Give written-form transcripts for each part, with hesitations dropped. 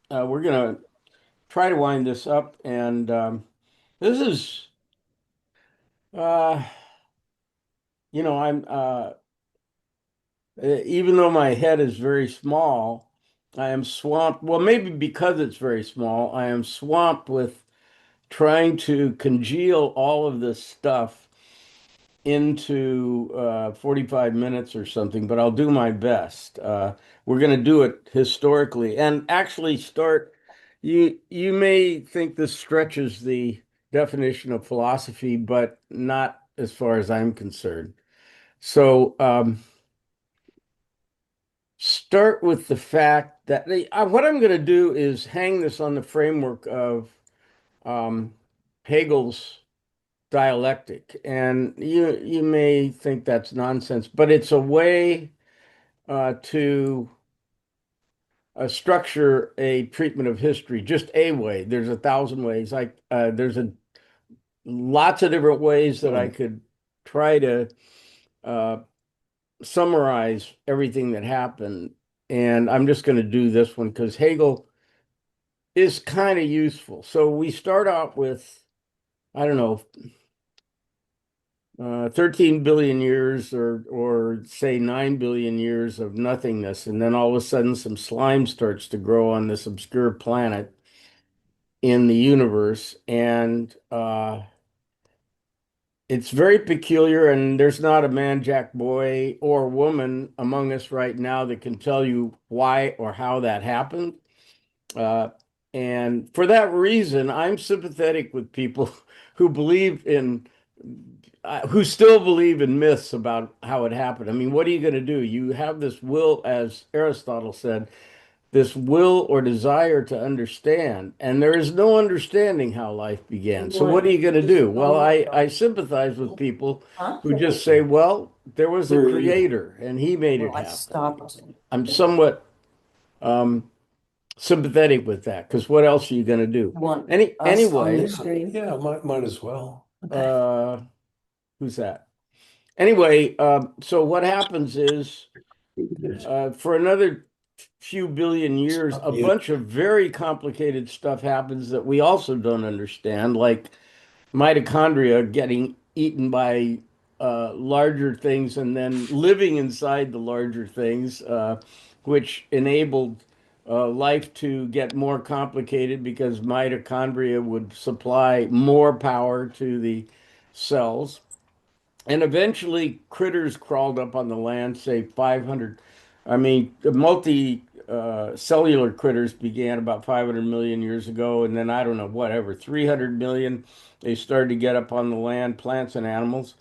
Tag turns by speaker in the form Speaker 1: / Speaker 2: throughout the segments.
Speaker 1: We're going to try to wind this up. And this is, uh, I'm, even though my head is very small, I am swamped. Well, maybe because it's very small, I am swamped with trying to congeal all of this stuff into 45 minutes or something, but I'll do my best. We're going to do it historically and actually start. You may think this stretches the definition of philosophy, but not as far as I'm concerned. So start with the fact that what I'm going to do is hang this on the framework of um, Hegel's dialectic. And you may think that's nonsense, but it's a way to structure a treatment of history, just a way. There's a thousand ways. There's a lots of different ways that I could try to uh, summarize everything that happened. And I'm just going to do this one because Hegel is kind of useful. So we start out with, I don't know, 13 billion years or say 9 billion years of nothingness, and then all of a sudden some slime starts to grow on this obscure planet in the universe, and it's very peculiar, and there's not a man, jack, boy, or woman among us right now that can tell you why or how that happened. Uh, and for that reason, I'm sympathetic with people who believe in, who still believe in myths about how it happened. I mean, what are you going to do? You have this will, as Aristotle said, this will or desire to understand, and there is no understanding how life began. So what are you going to do? Well, I sympathize with people who just say, well, there was a creator and he made it
Speaker 2: Well, I
Speaker 1: happen.
Speaker 2: stopped.
Speaker 1: I'm somewhat um, sympathetic with that because what else are you going to do?
Speaker 2: Want us on
Speaker 1: Anyway,
Speaker 2: the screen?
Speaker 3: Yeah, might as well.
Speaker 2: Okay.
Speaker 1: uh, who's that? Anyway, so what happens is for another few billion years, a
Speaker 3: You,
Speaker 1: bunch of very complicated stuff happens that we also don't understand, like mitochondria getting eaten by larger things and then living inside the larger things, which enabled life to get more complicated because mitochondria would supply more power to the cells. And eventually, critters crawled up on the land, say 500. I mean, the multi cellular critters began about 500 million years ago. And then, I don't know, whatever, 300 million, they started to get up on the land, plants and animals.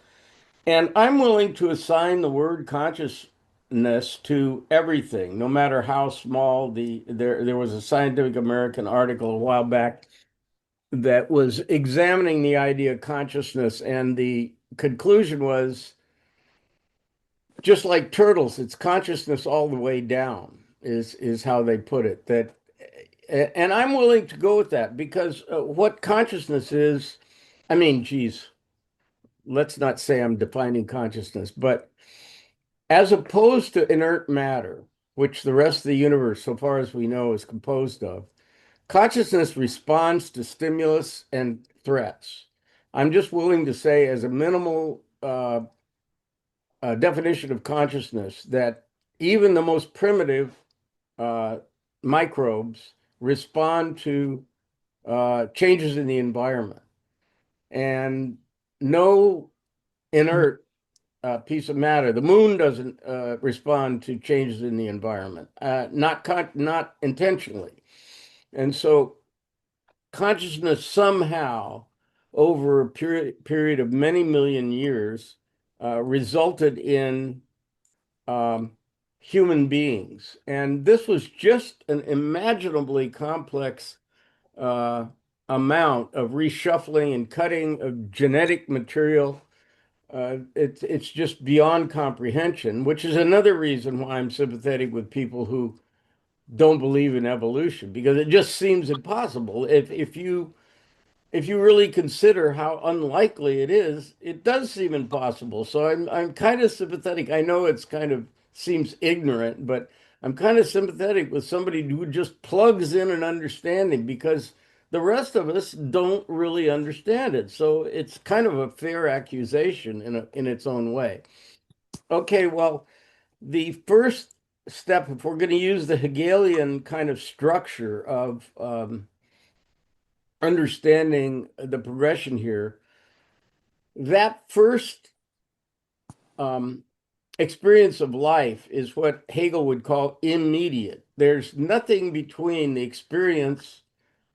Speaker 1: And I'm willing to assign the word consciousness to everything, no matter how small there was a Scientific American article a while back that was examining the idea of consciousness, and the conclusion was just like turtles, it's consciousness all the way down is how they put it. That, and I'm willing to go with that because what consciousness is, I mean, geez, let's not say I'm defining consciousness, but as opposed to inert matter, which the rest of the universe, so far as we know, is composed of, consciousness responds to stimulus and threats. I'm just willing to say, as a minimal definition of consciousness, that even the most primitive uh, microbes respond to changes in the environment. And no inert piece of matter, the moon doesn't respond to changes in the environment, not intentionally. And so consciousness somehow, over a period of many million years, resulted in um, human beings. And this was just an imaginably complex uh, amount of reshuffling and cutting of genetic material. It's just beyond comprehension, which is another reason why I'm sympathetic with people who don't believe in evolution, because it just seems impossible. If you really consider how unlikely it is, it does seem impossible. So I'm kind of sympathetic. I know it's kind of seems ignorant, but I'm kind of sympathetic with somebody who just plugs in an understanding because the rest of us don't really understand it. So it's kind of a fair accusation in its own way. Okay, well, the first step, if we're going to use the Hegelian kind of structure of understanding the progression here, that first um, experience of life is what Hegel would call immediate. There's nothing between the experience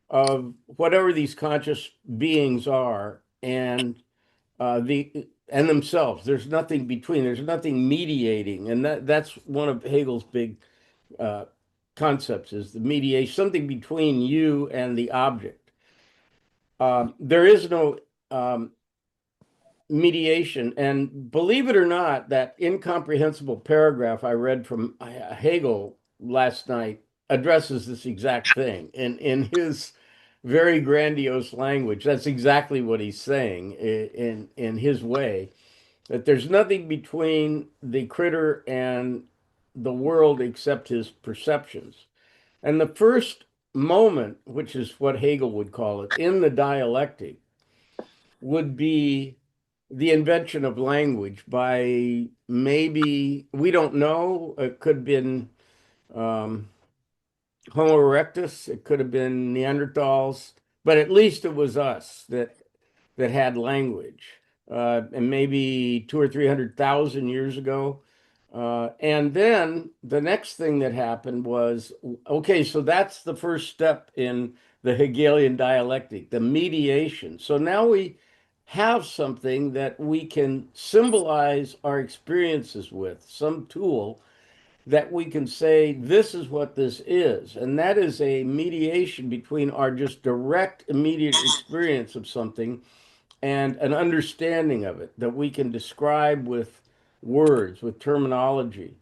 Speaker 1: of whatever these conscious beings are and themselves. There's nothing between. There's nothing mediating, and that's one of Hegel's big uh, concepts is the mediation, something between you and the object. There is no um, mediation. And believe it or not, that incomprehensible paragraph I read from Hegel last night addresses this exact thing. And in his very grandiose language, that's exactly what he's saying in his way, that there's nothing between the critter and the world except his perceptions. And the first moment, which is what Hegel would call it, in the dialectic, would be the invention of language by maybe, we don't know, it could have been um, Homo erectus, it could have been Neanderthals, but at least it was us that had language, and maybe two or 300,000 years ago. And then the next thing that happened was, okay, so that's the first step in the Hegelian dialectic, the mediation. So now we have something that we can symbolize our experiences with, some tool that we can say, this is what this is. And that is a mediation between our just direct, immediate experience of something and an understanding of it that we can describe with words, with terminology.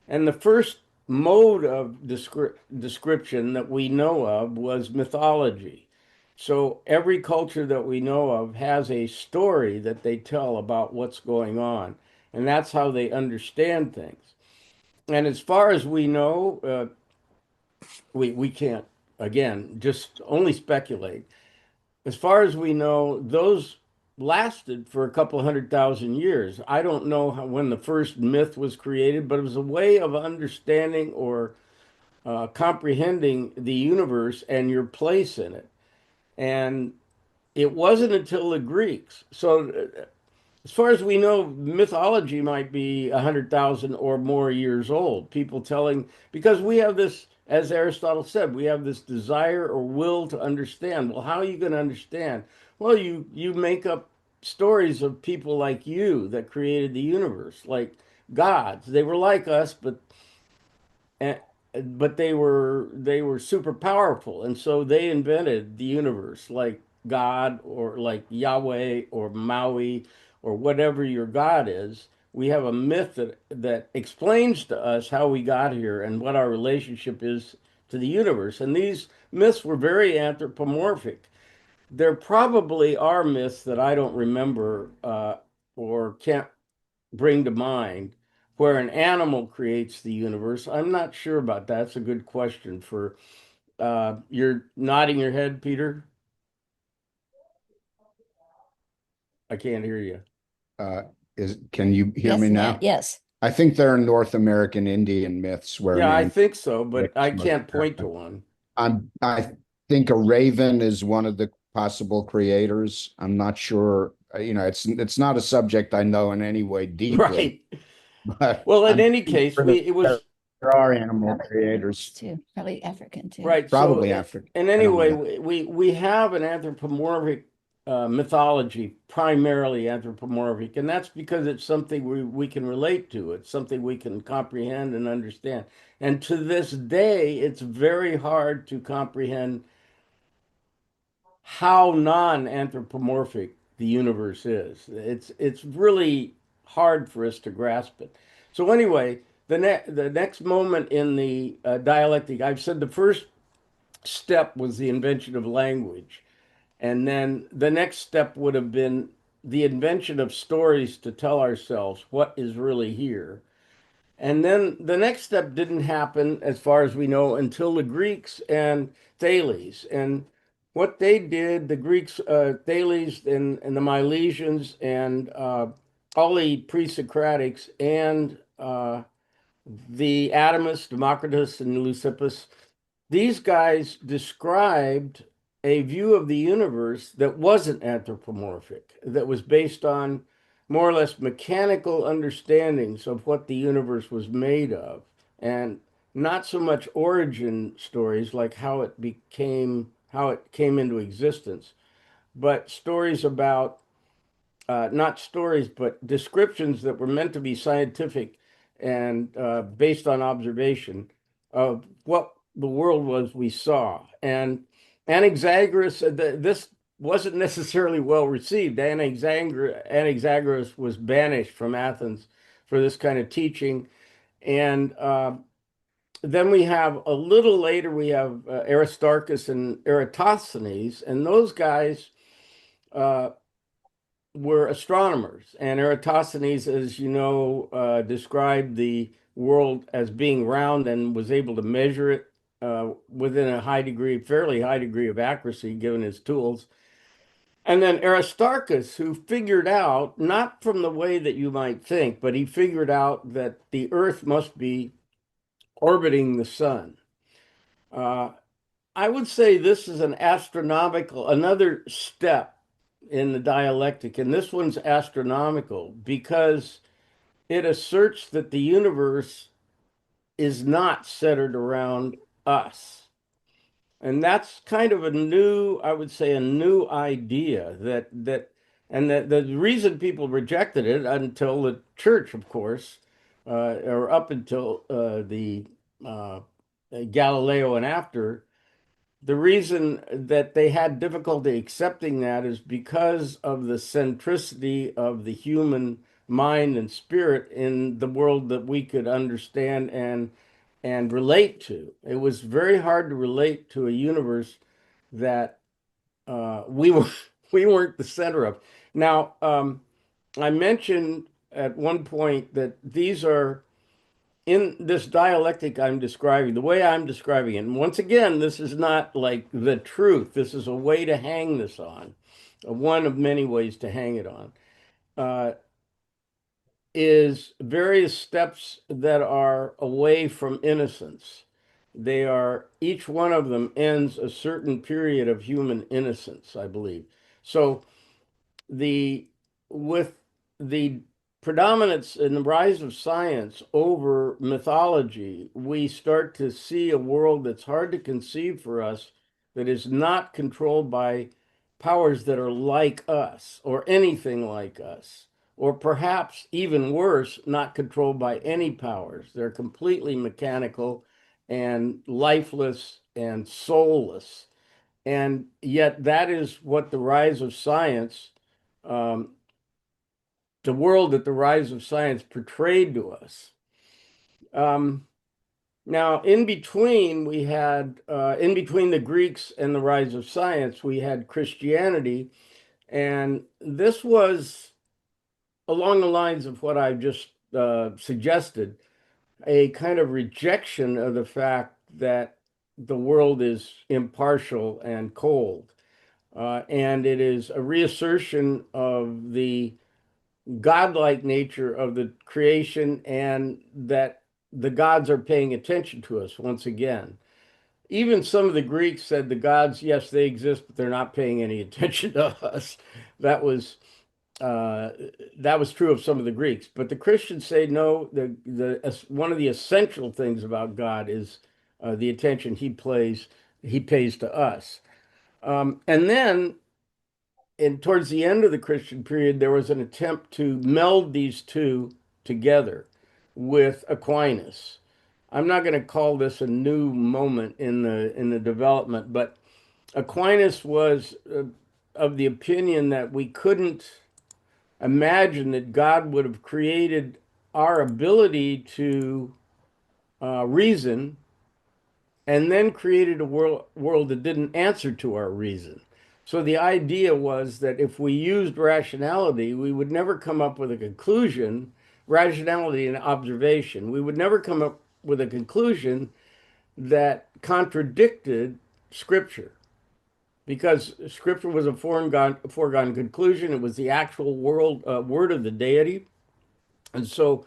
Speaker 1: And the first mode of description that we know of was mythology. So every culture that we know of has a story that they tell about what's going on, and that's how they understand things. And as far as we know, we can't, again, just only speculate. As far as we know, those lasted for a couple 100,000 years. I don't know when the first myth was created, but it was a way of understanding or comprehending the universe and your place in it. And it wasn't until the Greeks. So, as far as we know, mythology might be 100,000 or more years old. People telling, because we have this, as Aristotle said, we have this desire or will to understand. Well, how are you going to understand? Well, you make up stories of people like you that created the universe, like gods. They were like us, and, but they were super powerful, and so they invented the universe, like God or like Yahweh or Maui or whatever your God is. We have a myth that explains to us how we got here and what our relationship is to the universe. And these myths were very anthropomorphic. There probably are myths that I don't remember or can't bring to mind where an animal creates the universe. I'm not sure about that. That's a good question for you're nodding your head, Peter. I can't hear you.
Speaker 2: Uh, can you hear
Speaker 3: Yes,
Speaker 2: me
Speaker 3: now,
Speaker 2: now?
Speaker 3: yes.
Speaker 2: I think there are North American Indian myths where
Speaker 1: Yeah, I
Speaker 2: man
Speaker 1: think so, but I
Speaker 2: predicts Mother
Speaker 1: can't point to
Speaker 2: Earth.
Speaker 1: one.
Speaker 2: I think a raven is one of the possible creators. I'm not sure. It's not a subject I know in any way deeply,
Speaker 1: Right.
Speaker 2: but
Speaker 1: Well, in
Speaker 2: I'm
Speaker 1: any case,
Speaker 2: sure that
Speaker 1: it
Speaker 2: there
Speaker 1: was
Speaker 2: are animal creators,
Speaker 3: Too. Probably African too.
Speaker 1: right. So,
Speaker 2: probably African.
Speaker 1: in
Speaker 2: I
Speaker 1: any
Speaker 2: don't know
Speaker 1: way,
Speaker 2: that.
Speaker 1: we have an anthropomorphic mythology, primarily anthropomorphic, and that's because it's something we can relate to. It's something we can comprehend and understand. And to this day, it's very hard to comprehend how non-anthropomorphic the universe is. It's really hard for us to grasp it. So anyway, the next moment in the dialectic, I've said the first step was the invention of language, and then the next step would have been the invention of stories to tell ourselves what is really here. And then the next step didn't happen, as far as we know, until the Greeks and Thales. And what they did, the Greeks, Thales and the Milesians and all the pre-Socratics and the Atomists, Democritus and Leucippus, these guys described a view of the universe that wasn't anthropomorphic, that was based on more or less mechanical understandings of what the universe was made of, and not so much origin stories like how it came into existence, but stories about not stories, but descriptions that were meant to be scientific and based on observation of what the world was we saw. And Anaxagoras, this wasn't necessarily well received. Anaxagoras was banished from Athens for this kind of teaching. And then we have a little later, we have Aristarchus and Eratosthenes, and those guys uh, were astronomers. And Eratosthenes, as you know, described the world as being round and was able to measure it within a fairly high degree of accuracy, given his tools. And then Aristarchus, who figured out, not from the way that you might think, but he figured out that the Earth must be orbiting the sun. Uh, I would say this is another step in the dialectic, and this one's astronomical because it asserts that the universe is not centered around us. And that's kind of I would say, a new idea and that the reason people rejected it until the church, of course, or up until the Galileo and after, the reason that they had difficulty accepting that is because of the centricity of the human mind and spirit in the world that we could understand and relate to. It was very hard to relate to a universe that we were we weren't the center of. Now, I mentioned at one point that these are in this dialectic I'm describing, the way I'm describing it. And once again, this is not like the truth. This is a way to hang this on, one of many ways to hang it on. Uh, is various steps that are away from innocence. They are, each one of them ends a certain period of human innocence, I believe. So the with the predominance and the rise of science over mythology, we start to see a world that's hard to conceive for us, that is not controlled by powers that are like us or anything like us, or perhaps even worse, not controlled by any powers. They're completely mechanical and lifeless and soulless. And yet, that is what the rise of science, um, the world that the rise of science portrayed to us. Um, Now, in between the Greeks and the rise of science, we had Christianity. And this was along the lines of what I've just suggested, a kind of rejection of the fact that the world is impartial and cold. And it is a reassertion of the godlike nature of the creation and that the gods are paying attention to us once again. Even some of the Greeks said the gods, yes, they exist, but they're not paying any attention to us. That was uh, that was true of some of the Greeks, but the Christians say no. The one of the essential things about God is the attention he pays to us. And then towards the end of the Christian period, there was an attempt to meld these two together with Aquinas. I'm not going to call this a new moment in the development, but Aquinas was of the opinion that we couldn't imagine that God would have created our ability to reason and then created a world that didn't answer to our reason. So the idea was that if we used rationality, we would never come up with a conclusion rationality and observation. We would never come up with a conclusion that contradicted Scripture, because Scripture was a foregone conclusion. It was the actual word of the deity. And so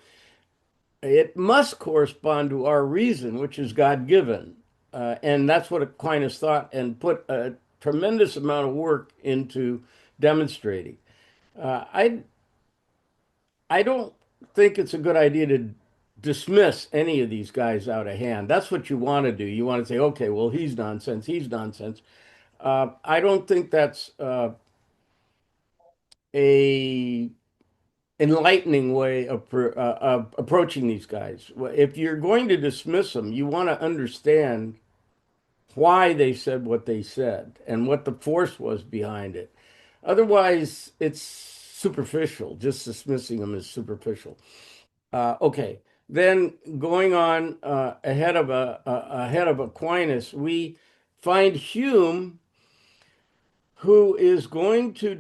Speaker 1: it must correspond to our reason, which is God given. And that's what Aquinas thought and put a tremendous amount of work into demonstrating. I don't think it's a good idea to dismiss any of these guys out of hand. That's what you want to do. You want to say, okay, well, he's nonsense. He's nonsense. I don't think that's a enlightening way of approaching these guys. If you're going to dismiss them, you want to understand why they said what they said and what the force was behind it. Otherwise, it's superficial. Just dismissing them is superficial. Okay, then going on ahead of Aquinas, we find Hume, who is going to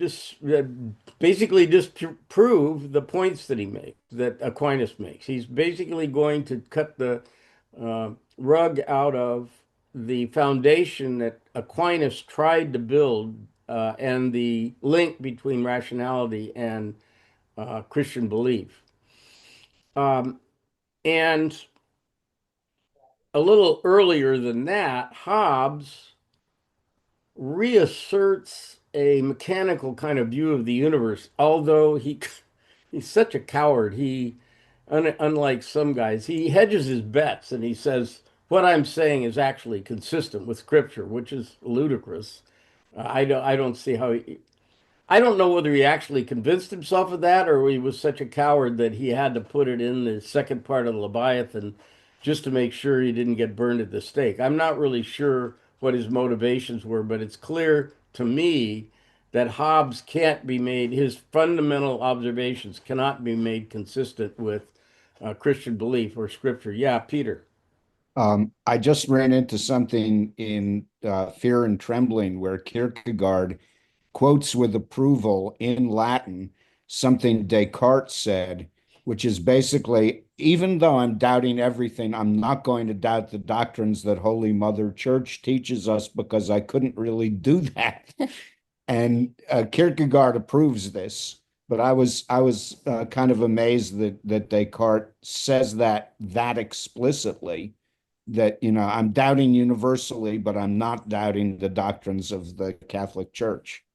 Speaker 1: basically disprove the points that he makes, that Aquinas makes. He's basically going to cut the rug out of the foundation that Aquinas tried to build, and the link between rationality and Christian belief. And a little earlier than that, Hobbes reasserts a mechanical kind of view of the universe, although he's such a coward. Unlike some guys, he hedges his bets and he says, what I'm saying is actually consistent with Scripture, which is ludicrous. I don't see how I don't know whether he actually convinced himself of that or he was such a coward that he had to put it in the second part of the Leviathan just to make sure he didn't get burned at the stake. I'm not really sure what his motivations were, but it's clear to me that Hobbes can't be made, his fundamental observations cannot be made consistent with Christian belief or Scripture. Yeah, Peter.
Speaker 2: I just ran into something in Fear and Trembling where Kierkegaard quotes with approval in Latin something Descartes said, which is basically, even though I'm doubting everything, I'm not going to doubt the doctrines that Holy Mother Church teaches us because I couldn't really do that. And Kierkegaard approves this, but I was kind of amazed that Descartes says that explicitly, that, you know, I'm doubting universally, but I'm not doubting the doctrines of the Catholic Church.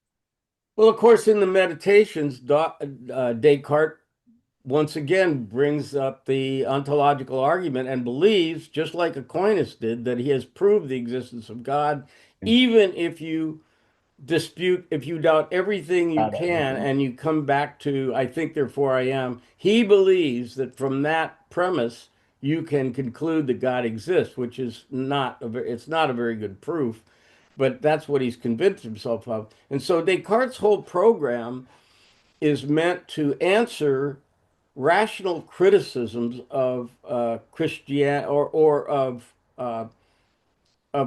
Speaker 1: Well, of course, in the Meditations, Descartes once again brings up the ontological argument and believes, just like Aquinas did, that he has proved the existence of God, even if you if you doubt everything you can and you come back to, I think, therefore I am. He believes that from that premise, you can conclude that God exists, which is it's not a very good proof, but that's what he's convinced himself of. And so Descartes' whole program is meant to answer rational criticisms of Christianity or of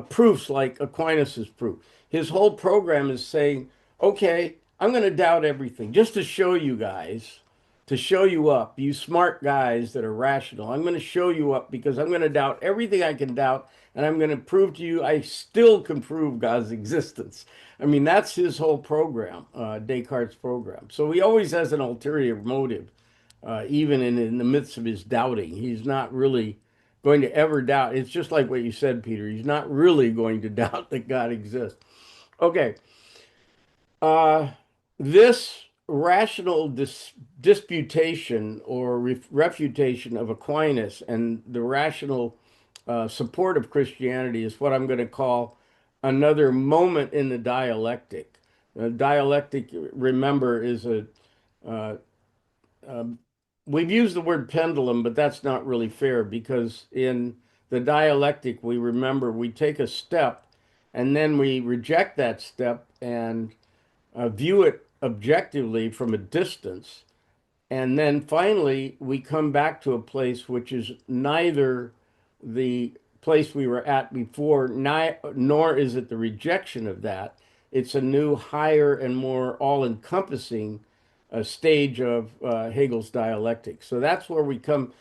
Speaker 1: proofs like Aquinas's proof. His whole program is saying, okay, I'm going to doubt everything just to show you guys, to show you up, you smart guys that are rational. I'm going to show you up because I'm going to doubt everything I can doubt, and I'm going to prove to you I still can prove God's existence. I mean, that's his whole program, Descartes' program. So he always has an ulterior motive, even in the midst of his doubting. He's not really going to ever doubt. It's just like what you said, Peter. He's not really going to doubt that God exists. Okay. This rational disputation or refutation of Aquinas and the rational support of Christianity is what I'm going to call another moment in the dialectic. Dialectic, remember, is uh, we've used the word pendulum, but that's not really fair because in the dialectic, we remember we take a step and then we reject that step and view it objectively from a distance. And then finally, we come back to a place which is neither the place we were at before, nor is it the rejection of that. It's a new, higher, and more all encompassing stage of Hegel's dialectic. So that's where we come.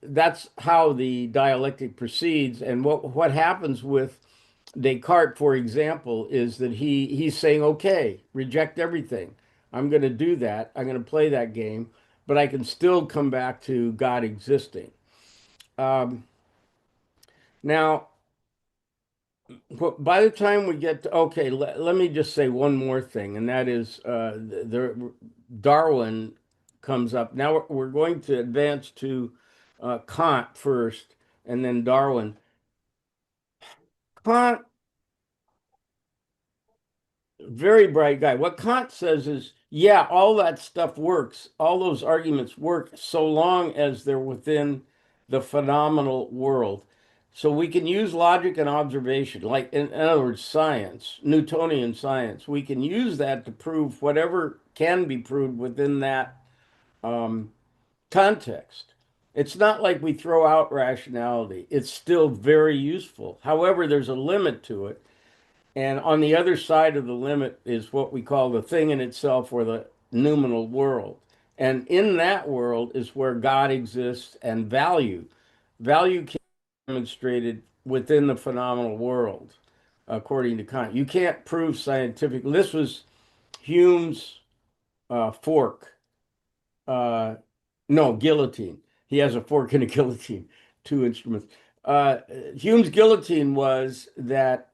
Speaker 1: That's how the dialectic proceeds, and what happens with Descartes, for example, is that he's saying, okay, reject everything. I'm going to do that. I'm going to play that game, but I can still come back to God existing. Um, Now, by the time we get to, okay, let me just say one more thing, and that is Darwin comes up. Now we're going to advance to Kant first, and then Darwin. Kant, very bright guy. What Kant says is, yeah, all that stuff works. All those arguments work so long as they're within the phenomenal world. So we can use logic and observation, like in other words, science, Newtonian science. We can use that to prove whatever can be proved within that um, context. It's not like we throw out rationality. It's still very useful. However, there's a limit to it. And on the other side of the limit is what we call the thing in itself or the noumenal world. And in that world is where God exists and value. Value can be demonstrated within the phenomenal world, according to Kant. You can't prove scientifically. This was Hume's fork. Uh, no, guillotine. He has a fork and a guillotine, two instruments. Hume's guillotine was that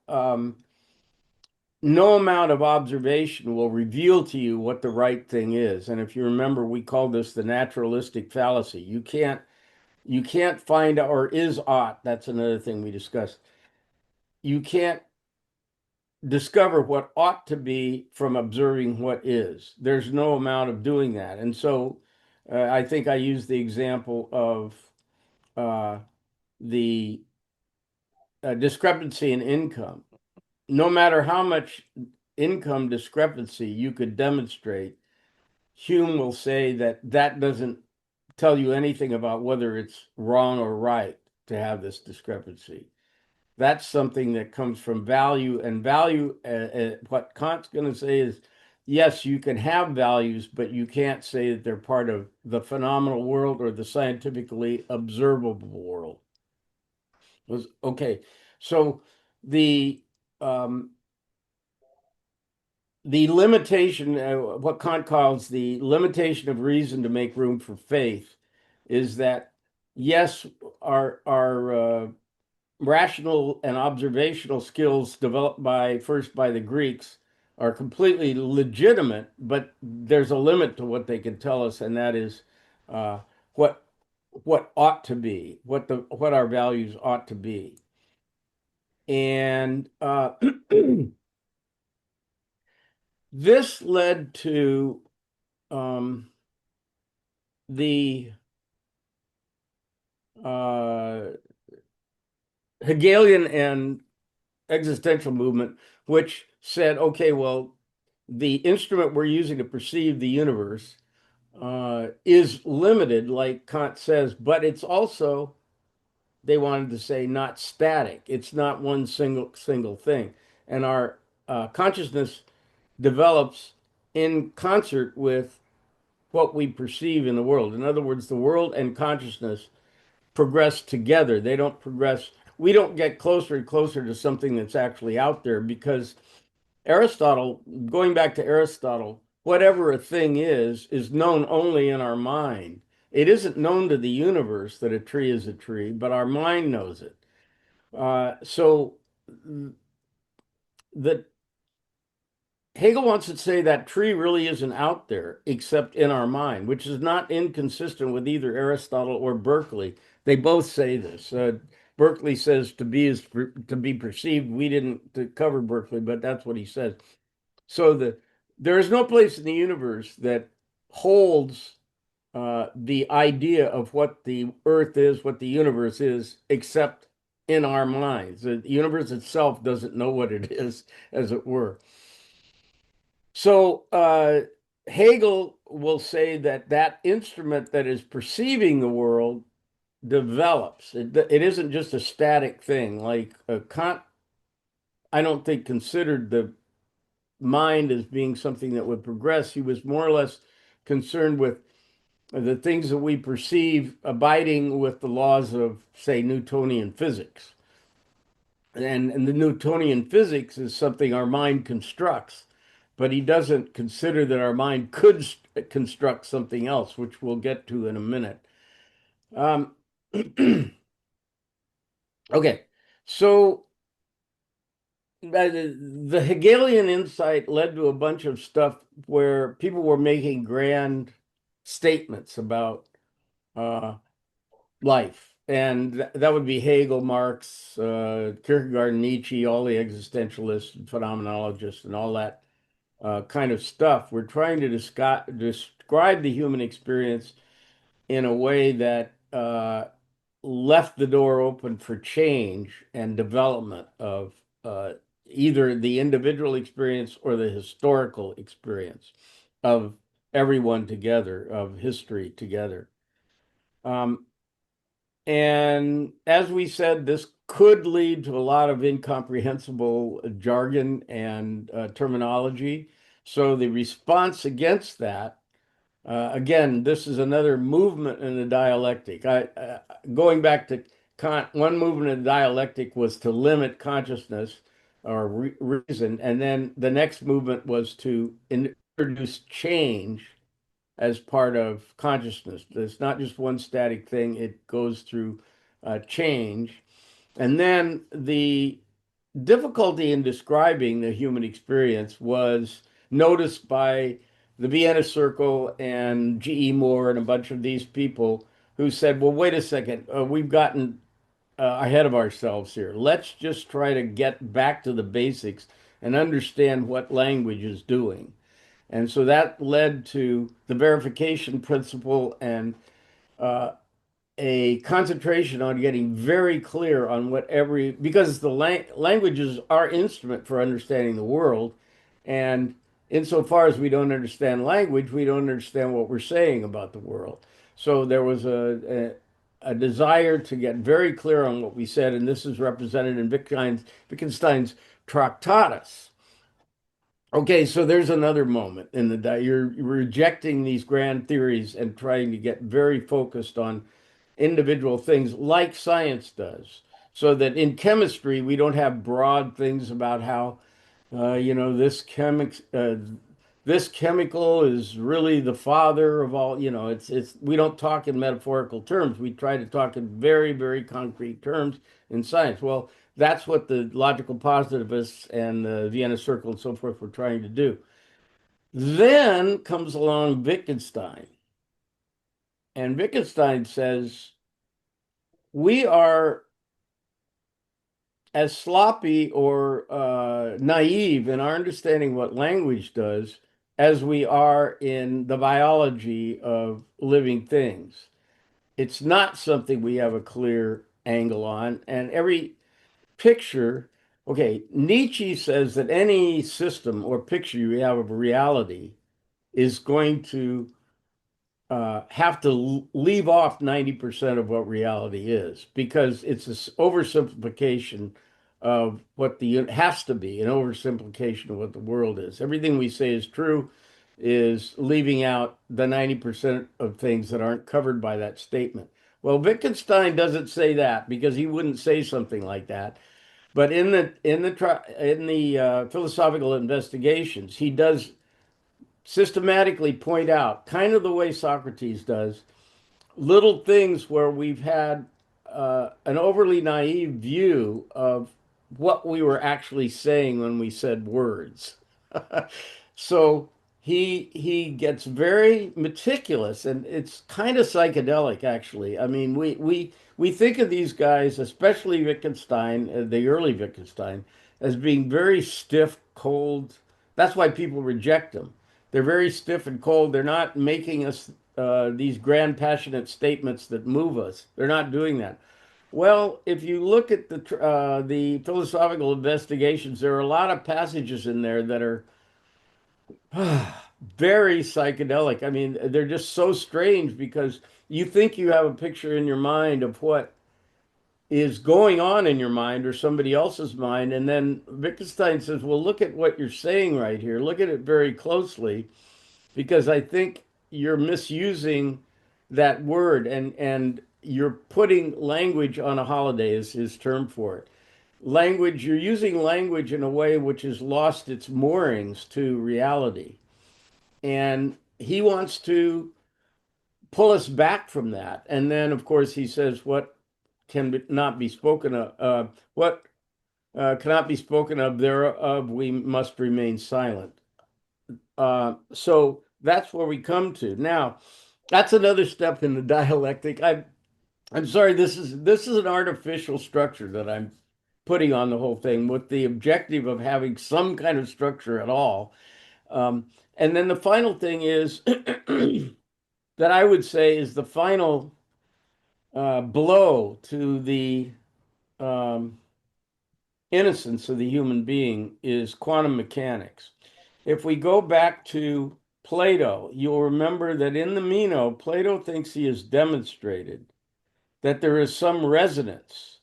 Speaker 1: no amount of observation will reveal to you what the right thing is. And if you remember, we called this the naturalistic fallacy. You can't find, or is ought. That's another thing we discussed. You can't discover what ought to be from observing what is. There's no amount of doing that. And so I think I used the example of the discrepancy in income. No matter how much income discrepancy you could demonstrate, Hume will say that that doesn't tell you anything about whether it's wrong or right to have this discrepancy. That's something that comes from value, and value, what Kant's going to say is, yes, you can have values, but you can't say that they're part of the phenomenal world or the scientifically observable world. Okay, so the um, the limitation, what Kant calls the limitation of reason to make room for faith, is that yes, our rational and observational skills developed first by the Greeks are completely legitimate, but there's a limit to what they can tell us, and that is uh, what ought to be, what our values ought to be, and this led to um, the uh, Hegelian and existential movement, which said, okay, well, the instrument we're using to perceive the universe is limited, like Kant says, but it's also, they wanted to say, not static. It's not one single thing. And our consciousness develops in concert with what we perceive in the world. In other words, the world and consciousness progress together. They don't progress. We don't get closer and closer to something that's actually out there because Aristotle, going back to Aristotle, whatever a thing is known only in our mind. It isn't known to the universe that a tree is a tree, but our mind knows it. So that Hegel wants to say that tree really isn't out there except in our mind, which is not inconsistent with either Aristotle or Berkeley. They both say this. Berkeley says to be is to be perceived. We didn't cover Berkeley, but that's what he says. So there is no place in the universe that holds the idea of what the earth is, what the universe is, except in our minds. The universe itself doesn't know what it is, as it were. So Hegel will say that that instrument that is perceiving the world develops. It isn't just a static thing. Like Kant, I don't think considered mind as being something that would progress. He was more or less concerned with the things that we perceive abiding with the laws of, say, Newtonian physics. And the Newtonian physics is something our mind constructs, but he doesn't consider that our mind could construct something else, which we'll get to in a minute. Okay, so the Hegelian insight led to a bunch of stuff where people were making grand statements about life. And that would be Hegel, Marx, Kierkegaard, Nietzsche, all the existentialists and phenomenologists and all that kind of stuff. We're trying to describe the human experience in a way that left the door open for change and development of either the individual experience or the historical experience of everyone together, of history together. And as we said, this could lead to a lot of incomprehensible jargon and terminology. So the response against that, again, this is another movement in the dialectic. Going back to Kant, one movement in the dialectic was to limit consciousness or reason, and then the next movement was to introduce change as part of consciousness. It's not just one static thing, it goes through change. And then the difficulty in describing the human experience was noticed by the Vienna Circle and G.E. Moore and a bunch of these people who said, well, wait a second, we've gotten ahead of ourselves here. Let's just try to get back to the basics and understand what language is doing. And so that led to the verification principle and a concentration on getting very clear on what because the language is our instrument for understanding the world. And insofar as we don't understand language, we don't understand what we're saying about the world. So there was a desire to get very clear on what we said, and this is represented in Wittgenstein's Tractatus. Okay, so there's another moment in you're rejecting these grand theories and trying to get very focused on individual things like science does. So that in chemistry, we don't have broad things about how, this chemical is really the father of all, we don't talk in metaphorical terms. We try to talk in very, very concrete terms in science. Well, that's what the logical positivists and the Vienna Circle and so forth were trying to do. Then comes along Wittgenstein. And Wittgenstein says, we are as sloppy or naive in our understanding what language does as we are in the biology of living things. It's not something we have a clear angle on. And every picture, okay, Nietzsche says that any system or picture you have of reality is going to have to leave off 90% of what reality is because it's an oversimplification of what it has to be an oversimplification of what the world is. Everything we say is true is leaving out the 90% of things that aren't covered by that statement. Well, Wittgenstein doesn't say that because he wouldn't say something like that. But in the philosophical investigations, he does systematically point out, kind of the way Socrates does, little things where we've had an overly naive view of what we were actually saying when we said words. So he gets very meticulous, and it's kind of psychedelic, actually. I mean, we think of these guys, especially Wittgenstein, the early Wittgenstein, as being very stiff, cold. That's why people reject them. They're very stiff and cold. They're not making us these grand, passionate statements that move us. They're not doing that. Well, if you look at the philosophical investigations, there are a lot of passages in there that are very psychedelic. I mean, they're just so strange because you think you have a picture in your mind of what is going on in your mind or somebody else's mind. And then Wittgenstein says, well, look at what you're saying right here. Look at it very closely, because I think you're misusing that word, and you're putting language on a holiday is his term for it. Language, you're using language in a way which has lost its moorings to reality. And he wants to pull us back from that. And then, of course, he says, what not be spoken of, what cannot be spoken of, thereof we must remain silent. So that's where we come to. Now, that's another step in the dialectic. I'm sorry, this is an artificial structure that I'm putting on the whole thing with the objective of having some kind of structure at all. And then the final thing is that I would say is the final blow to the um, innocence of the human being is quantum mechanics. If we go back to Plato, you'll remember that in the Meno, Plato thinks he has demonstrated that there is some resonance,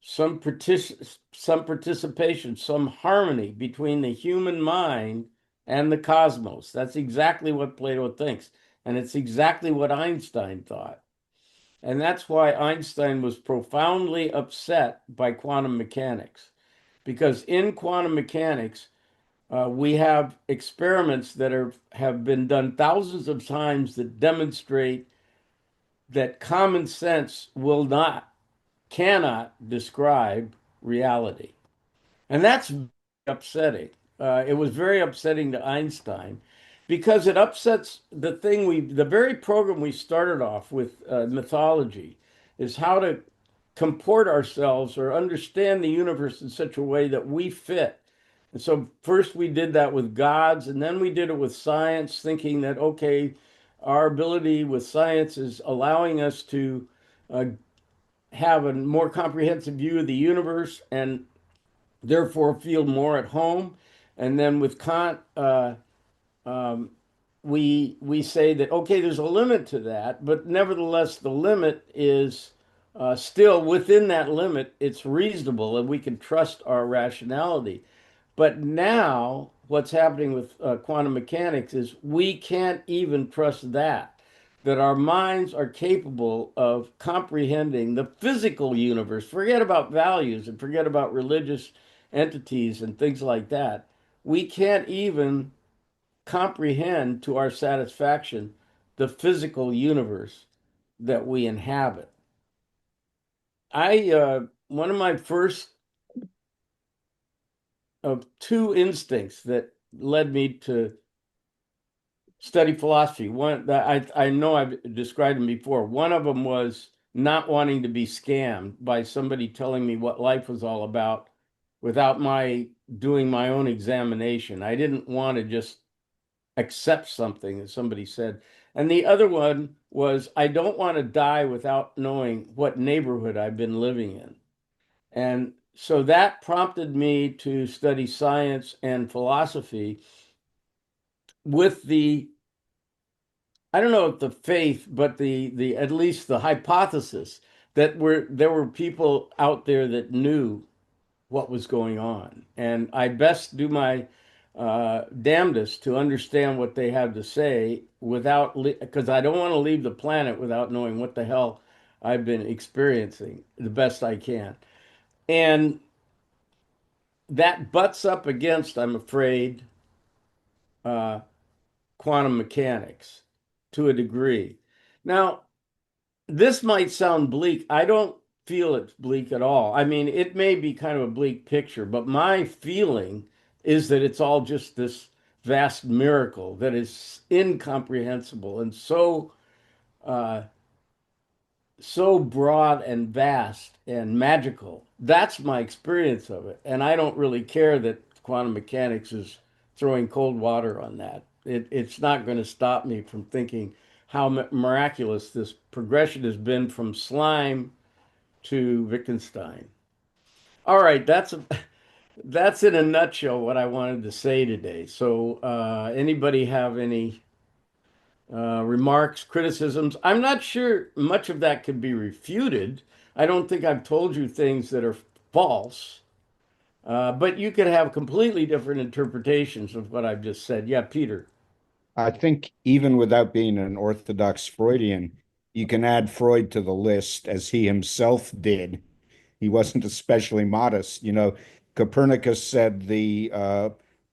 Speaker 1: some participation, some harmony between the human mind and the cosmos. That's exactly what Plato thinks. And it's exactly what Einstein thought. And that's why Einstein was profoundly upset by quantum mechanics. Because in quantum mechanics, we have experiments that have been done thousands of times that demonstrate that common sense cannot describe reality. And that's upsetting. It was very upsetting to Einstein because it upsets the very program we started off with, mythology, is how to comport ourselves or understand the universe in such a way that we fit. And so first we did that with gods, and then we did it with science, thinking that, okay, our ability with science is allowing us to uh, have a more comprehensive view of the universe and therefore feel more at home. And then with Kant, um, we say that, okay, there's a limit to that, but nevertheless, the limit is still within that limit. It's reasonable, and we can trust our rationality. But now, what's happening with quantum mechanics is we can't even trust that our minds are capable of comprehending the physical universe. Forget about values and forget about religious entities and things like that. We can't even comprehend to our satisfaction the physical universe that we inhabit. One of my first of two instincts that led me to study philosophy. One that I know I've described them before. One of them was not wanting to be scammed by somebody telling me what life was all about without my doing my own examination. I didn't want to just accept something that somebody said. And the other one was I don't want to die without knowing what neighborhood I've been living in. And so that prompted me to study science and philosophy with the, I don't know if the faith, but the at least the hypothesis that there were people out there that knew what was going on, and I best do my damnedest to understand what they have to say without, because I don't want to leave the planet without knowing what the hell I've been experiencing the best I can. And that butts up against, I'm afraid, uh, quantum mechanics to a degree. Now, this might sound bleak. I don't feel it's bleak at all. I mean, it may be kind of a bleak picture, but my feeling is that it's all just this vast miracle that is incomprehensible and uh, so broad and vast and magical. That's my experience of it. And I don't really care that quantum mechanics is throwing cold water on that. It's not going to stop me from thinking how miraculous this progression has been from slime to Wittgenstein. All right, that's in a nutshell what I wanted to say today. So, anybody have any remarks, criticisms? I'm not sure much of that could be refuted, I don't think I've told you things that are false. But you could have completely different interpretations of what I've just said. Yeah, Peter.
Speaker 2: I think even without being an Orthodox Freudian, you can add Freud to the list as he himself did. He wasn't especially modest. Copernicus said the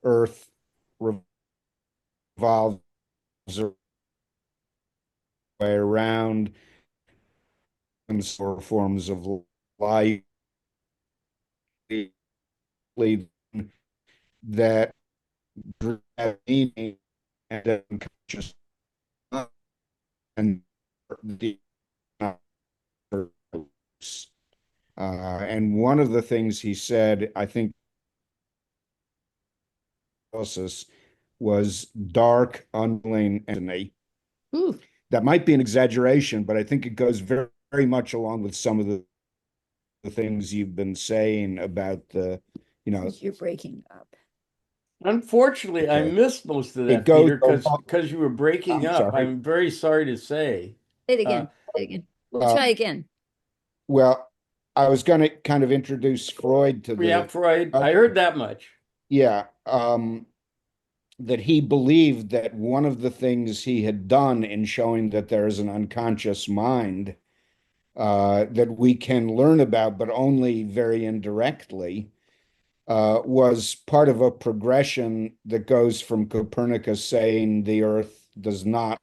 Speaker 2: Earth revolves around or forms of life that have meaning and unconscious and the and one of the things he said, I think, was dark, unwilling entity.
Speaker 3: Ooh,
Speaker 2: That might be an exaggeration, but I think it goes very, very much along with some of the things you've been saying about
Speaker 3: you're breaking up.
Speaker 1: Unfortunately, I
Speaker 2: okay.
Speaker 1: missed most of
Speaker 2: It
Speaker 1: that,
Speaker 2: goes
Speaker 1: Peter,
Speaker 2: along,
Speaker 1: because you were breaking
Speaker 2: I'm
Speaker 1: up.
Speaker 2: sorry.
Speaker 1: I'm very sorry to say.
Speaker 3: Say it
Speaker 1: Uh,
Speaker 3: again. Say it again. We'll try again.
Speaker 2: Well, I was going to kind of introduce Freud to
Speaker 1: yeah,
Speaker 2: the,
Speaker 1: Freud. I heard that much.
Speaker 2: yeah, that he believed that one of the things he had done in showing that there is an unconscious mind that we can learn about, but only very indirectly, was part of a progression that goes from Copernicus saying the Earth is not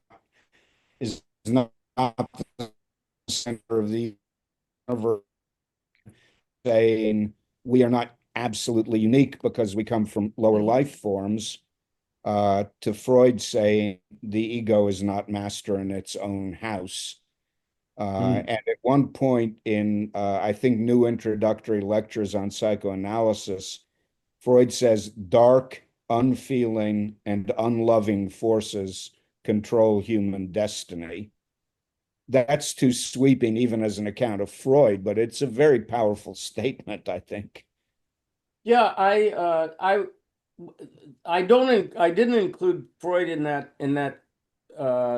Speaker 2: the center of the universe, saying we are not absolutely unique because we come from lower life forms, to Freud saying the ego is not master in its own house. And at one point in, I think, New Introductory Lectures on Psychoanalysis, Freud says dark, unfeeling, and unloving forces control human destiny. That's too sweeping even as an account of Freud, but it's a very powerful statement, I think.
Speaker 1: Yeah, I didn't include Freud in that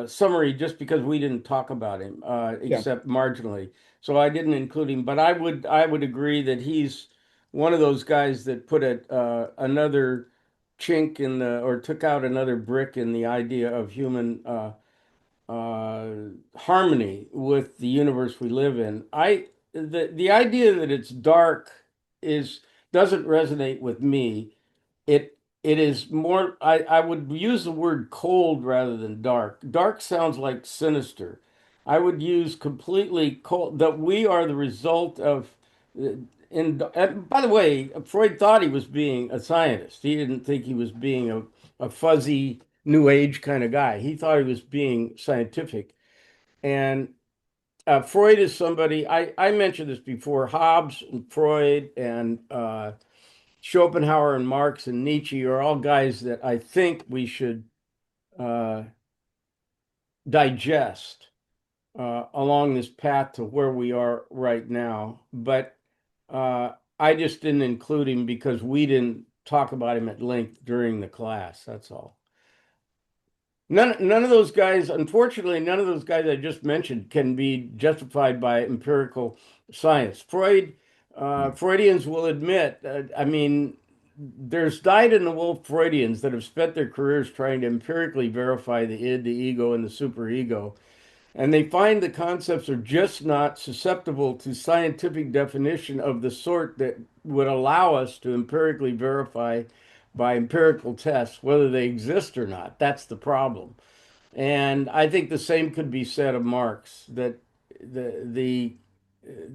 Speaker 1: summary just because we didn't talk about him
Speaker 2: Yeah.
Speaker 1: except marginally. So I didn't include him, but I would agree that he's one of those guys that put another chink in the or took out another brick in the idea of human uh, harmony with the universe we live in. The idea that it's dark is doesn't resonate with me. It is more, I would use the word cold rather than dark. Dark sounds like sinister. I would use completely cold, that we are the result of, and by the way, Freud thought he was being a scientist. He didn't think he was being a fuzzy new age kind of guy. He thought he was being scientific. And Freud is somebody, I mentioned this before, Hobbes and Freud and Schopenhauer and Marx and Nietzsche are all guys that I think we should uh, digest along this path to where we are right now. But I just didn't include him because we didn't talk about him at length during the class. That's all. None of those guys, unfortunately, none of those guys I just mentioned can be justified by empirical science. Freudians will admit, I mean, there's dyed-in-the-wool Freudians that have spent their careers trying to empirically verify the id, the ego, and the superego. And they find the concepts are just not susceptible to scientific definition of the sort that would allow us to empirically verify by empirical tests whether they exist or not. That's the problem. And I think the same could be said of Marx, that the the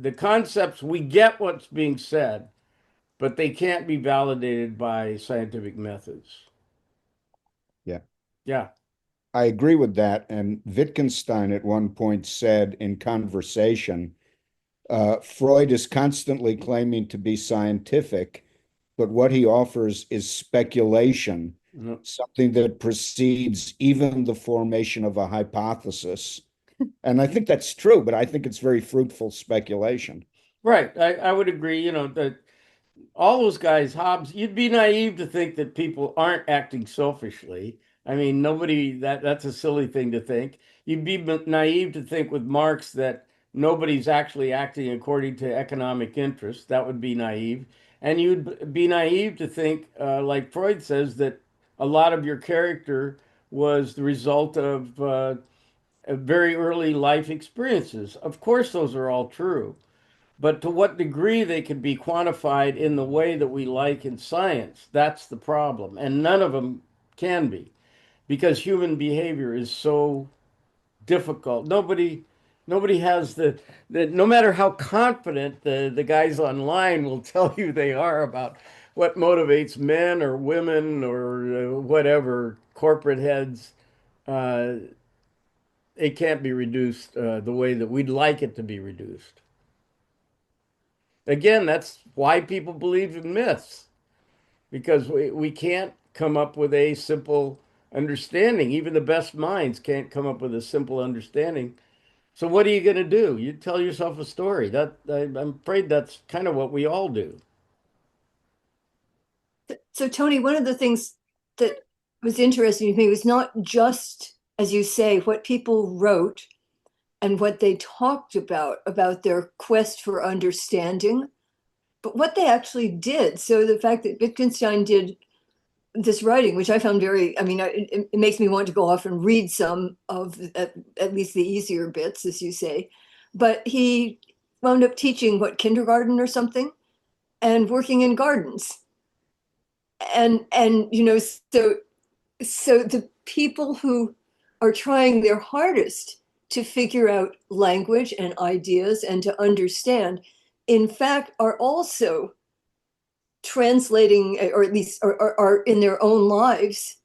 Speaker 1: the concepts, we get what's being said, but they can't be validated by scientific methods.
Speaker 2: Yeah.
Speaker 1: Yeah.
Speaker 2: I agree with that. And Wittgenstein at one point said in conversation, Freud is constantly claiming to be scientific, but what he offers is speculation,
Speaker 1: No.
Speaker 2: something that precedes even the formation of a hypothesis. And I think that's true, but I think it's very fruitful speculation.
Speaker 1: Right. I would agree, that all those guys, Hobbes, you'd be naive to think that people aren't acting selfishly. I mean, nobody, that's a silly thing to think. You'd be naive to think with Marx that nobody's actually acting according to economic interest. That would be naive. And you'd be naive to think, like Freud says, that a lot of your character was the result of very early life experiences. Of course, those are all true. But to what degree they can be quantified in the way that we like in science, that's the problem. And none of them can be because human behavior is so difficult. Nobody has the no matter how confident the guys online will tell you they are about what motivates men or women or whatever corporate heads, uh, it can't be reduced the way that we'd like it to be reduced. Again, that's why people believe in myths, because we can't come up with a simple understanding. Even the best minds can't come up with a simple understanding. So what are you going to do? You tell yourself a story. I'm afraid that's kind of what we all do.
Speaker 4: So Tony, one of the things that was interesting to me was not just, as you say, what people wrote and what they talked about their quest for understanding, but what they actually did. So the fact that Wittgenstein did this writing, which I found very, I mean, it makes me want to go off and read some of at least the easier bits, as you say. But he wound up teaching what, kindergarten or something, and working in gardens. And you know, so the people who are trying their hardest to figure out language and ideas and to understand, in fact, are also translating, or at least are in their own lives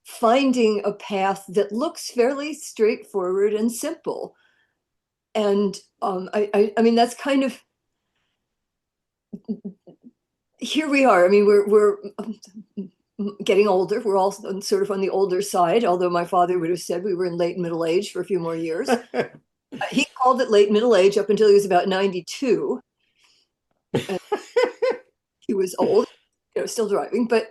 Speaker 4: finding a path that looks fairly straightforward and simple. And I mean, that's kind of, here we are. I mean, we're getting older. We're all sort of on the older side, although my father would have said we were in late middle age for a few more years. He called it late middle age up until he was about 92. He was old, you know, still driving, but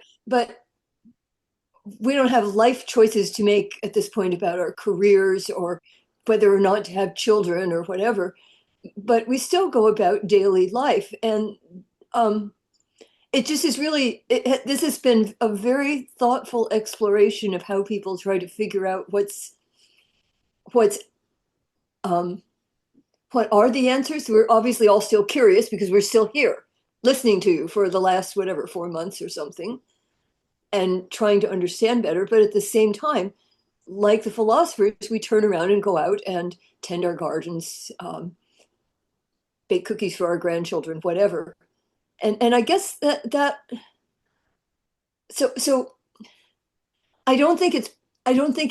Speaker 4: we don't have life choices to make at this point about our careers or whether or not to have children or whatever. But we still go about daily life, and it just is really, this has been a very thoughtful exploration of how people try to figure out what are the answers. We're obviously all still curious because we're still here listening to you for the last, whatever, 4 months or something, and trying to understand better. But at the same time, like the philosophers, we turn around and go out and tend our gardens, bake cookies for our grandchildren, whatever. And I guess that so I don't think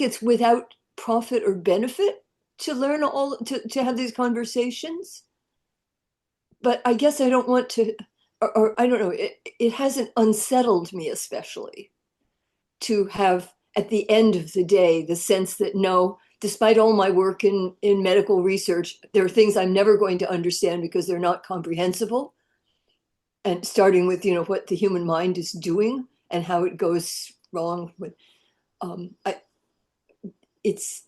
Speaker 4: it's without profit or benefit to learn to have these conversations. But I guess I don't want to, or I don't know, it hasn't unsettled me especially to have at the end of the day the sense that no, despite all my work in medical research, there are things I'm never going to understand because they're not comprehensible. And starting with, you know, what the human mind is doing and how it goes wrong with, it's,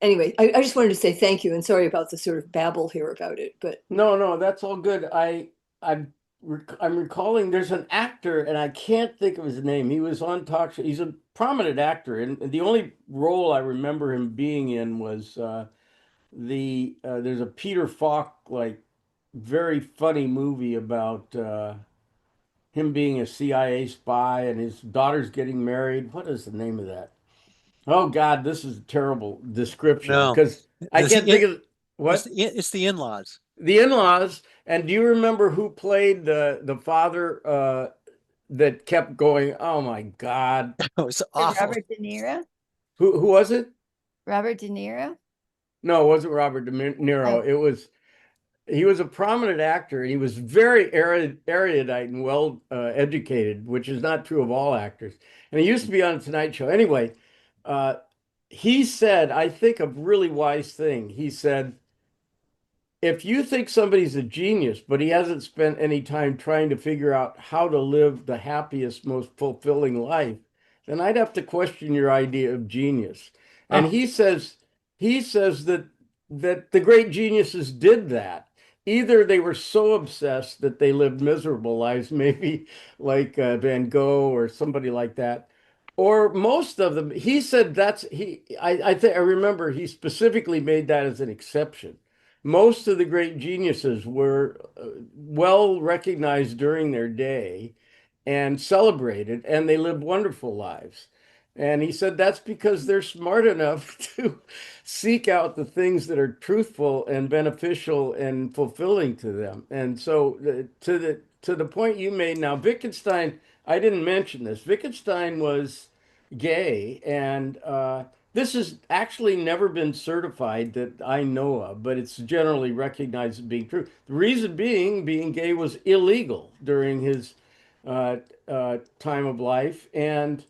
Speaker 4: anyway, I just wanted to say thank you and sorry about the sort of babble here about it, but.
Speaker 1: No, that's all good. I'm recalling there's an actor and I can't think of his name. He was on talk show. He's a prominent actor, and the only role I remember him being in was there's a Peter Falk like very funny movie about him being a CIA spy and his daughter's getting married. What is the name of that? Oh God, this is a terrible description
Speaker 5: No,
Speaker 1: because I
Speaker 5: It's
Speaker 1: can't
Speaker 5: the
Speaker 1: think
Speaker 5: in-
Speaker 1: of what
Speaker 5: it's the in-laws.
Speaker 1: the in-laws. And do you remember who played the father that kept going? Oh my God,
Speaker 5: Oh, it's awful.
Speaker 3: Robert De Niro?
Speaker 1: who was it?
Speaker 3: Robert De Niro?
Speaker 1: No, it wasn't Robert De Niro.
Speaker 3: Oh.
Speaker 1: It was he was a prominent actor and he was very erudite and well educated, which is not true of all actors. And he used to be on Tonight Show. Anyway, uh, he said, I think a really wise thing. He said, if you think somebody's a genius, but he hasn't spent any time trying to figure out how to live the happiest, most fulfilling life, then I'd have to question your idea of genius. And
Speaker 2: Oh.
Speaker 1: he says that that the great geniuses did that. Either they were so obsessed that they lived miserable lives, maybe like Van Gogh or somebody like that, or most of them. He said that's he. I think I remember he specifically made that as an exception. Most of the great geniuses were well recognized during their day and celebrated, and they lived wonderful lives. And he said that's because they're smart enough to seek out the things that are truthful and beneficial and fulfilling to them. And so to the point you made now, Wittgenstein, I didn't mention this. Wittgenstein was gay, and this has actually never been certified that I know of, but it's generally recognized as being true. The reason being gay was illegal during his time of life, and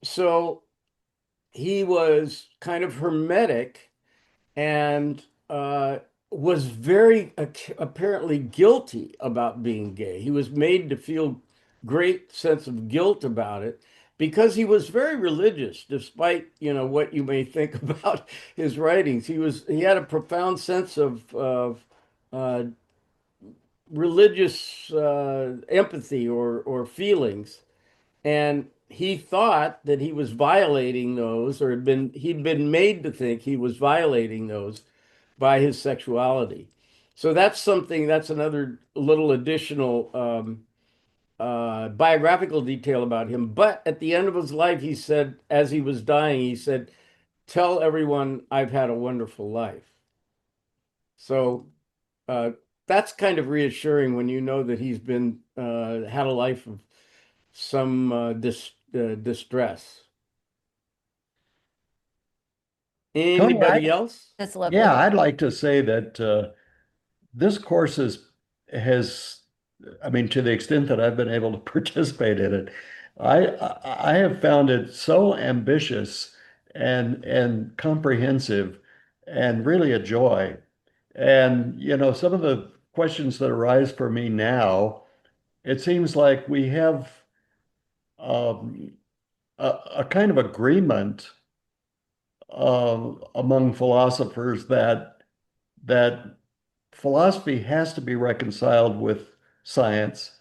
Speaker 1: so he was kind of hermetic and was very apparently guilty about being gay. He was made to feel great sense of guilt about it because he was very religious, despite what you may think about his writings. He had a profound sense of uh, religious empathy or feelings, and he thought that he was violating those, or he'd been made to think he was violating those by his sexuality. So that's another little additional biographical detail about him. But at the end of his life, he said, as he was dying, he said, "Tell everyone I've had a wonderful life." So uh, that's kind of reassuring when you know that he's been had a life of some distress.
Speaker 6: Tony,
Speaker 1: Anybody else?
Speaker 3: That's lovely.
Speaker 6: yeah, I'd like to say that this course has, I mean, to the extent that I've been able to participate in it, I have found it so ambitious and comprehensive and really a joy. And some of the questions that arise for me now, it seems like we have um, a kind of agreement among philosophers that philosophy has to be reconciled with science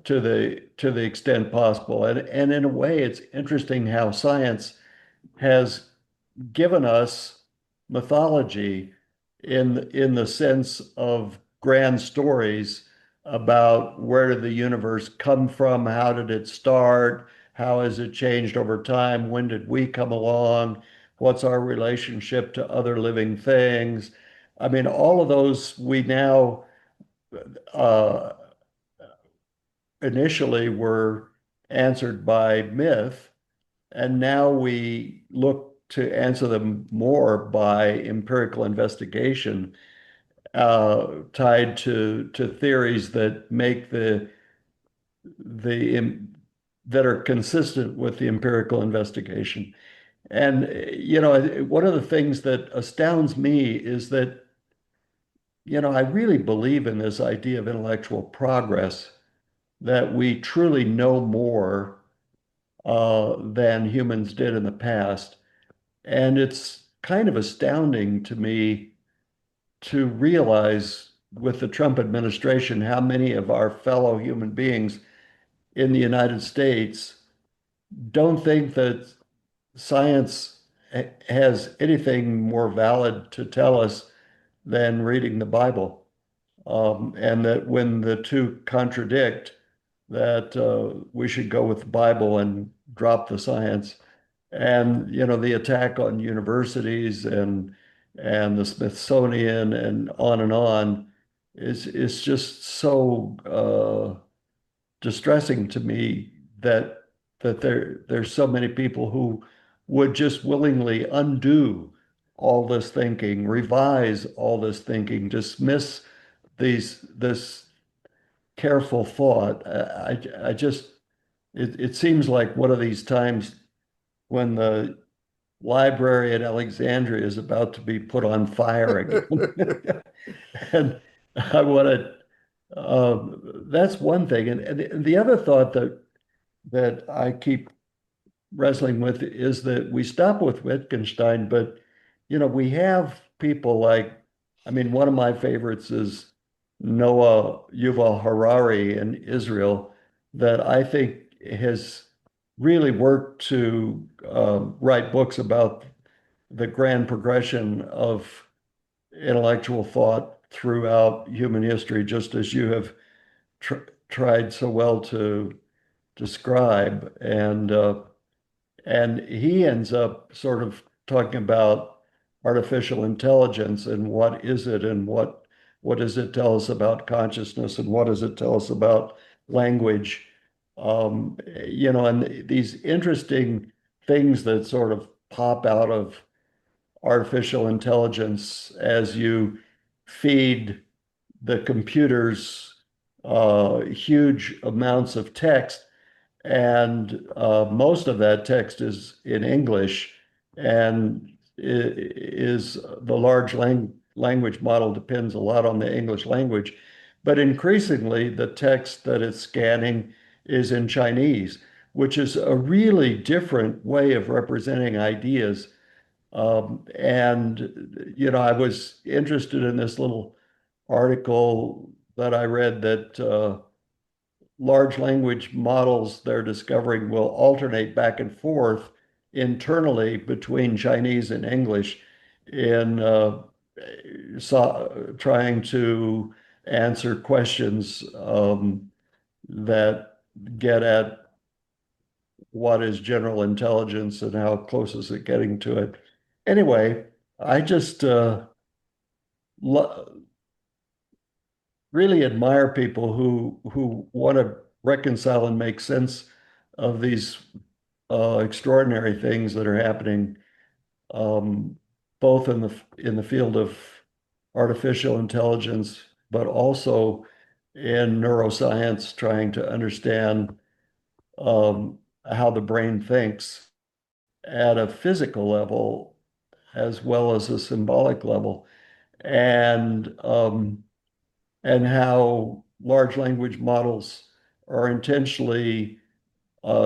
Speaker 6: to the extent possible. And in a way, it's interesting how science has given us mythology in the sense of grand stories about where did the universe come from, how did it start, how has it changed over time, when did we come along, what's our relationship to other living things. I mean, all of those we now uh, initially were answered by myth, and now we look to answer them more by empirical investigation, tied to theories that make the that are consistent with the empirical investigation. And one of the things that astounds me is that I really believe in this idea of intellectual progress, that we truly know more than humans did in the past. And it's kind of astounding to me to realize with the Trump administration how many of our fellow human beings in the United States don't think that science has anything more valid to tell us than reading the Bible. And that when the two contradict, that we should go with the Bible and drop the science. And the attack on universities and the Smithsonian and on is just so distressing to me that there's so many people who would just willingly undo all this thinking, revise all this thinking, dismiss this careful thought. I just it seems like one of these times when the library at Alexandria is about to be put on fire again. And I want to, that's one thing. And the other thought that I keep wrestling with is that we stop with Wittgenstein, but we have people like, I mean, one of my favorites is Noah Yuval Harari in Israel, that I think has really worked to write books about the grand progression of intellectual thought throughout human history, just as you have tr tried so well to describe. And he ends up sort of talking about artificial intelligence and what is it, and what does it tell us about consciousness, and what does it tell us about language. And these interesting things that sort of pop out of artificial intelligence as you feed the computers huge amounts of text, and most of that text is in English, and is the large language model depends a lot on the English language, but increasingly the text that it's scanning is in Chinese, which is a really different way of representing ideas. And I was interested in this little article that I read that large language models they're discovering will alternate back and forth internally between Chinese and English in trying to answer questions that get at what is general intelligence and how close is it getting to it. Anyway, I just really admire people who want to reconcile and make sense of these extraordinary things that are happening, both in the field of artificial intelligence, but also in neuroscience, trying to understand how the brain thinks at a physical level as well as a symbolic level, and how large language models are intentionally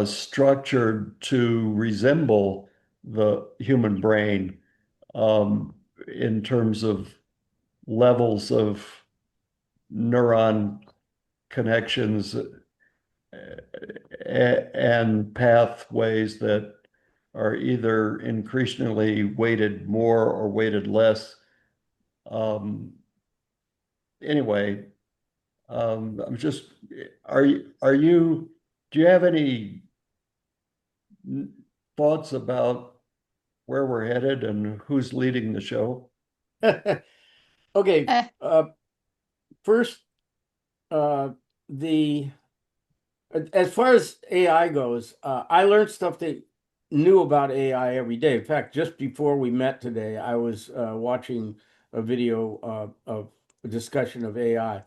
Speaker 6: structured to resemble the human brain, in terms of levels of neuron connections and pathways that are either increasingly weighted more or weighted less. Anyway, I'm just, do you have any thoughts about where we're headed and who's leading the show?
Speaker 1: Okay,
Speaker 3: Eh.
Speaker 1: first, as far as AI goes, I learned stuff that new about AI every day. In fact, just before we met today, I was watching a video of a discussion of AI.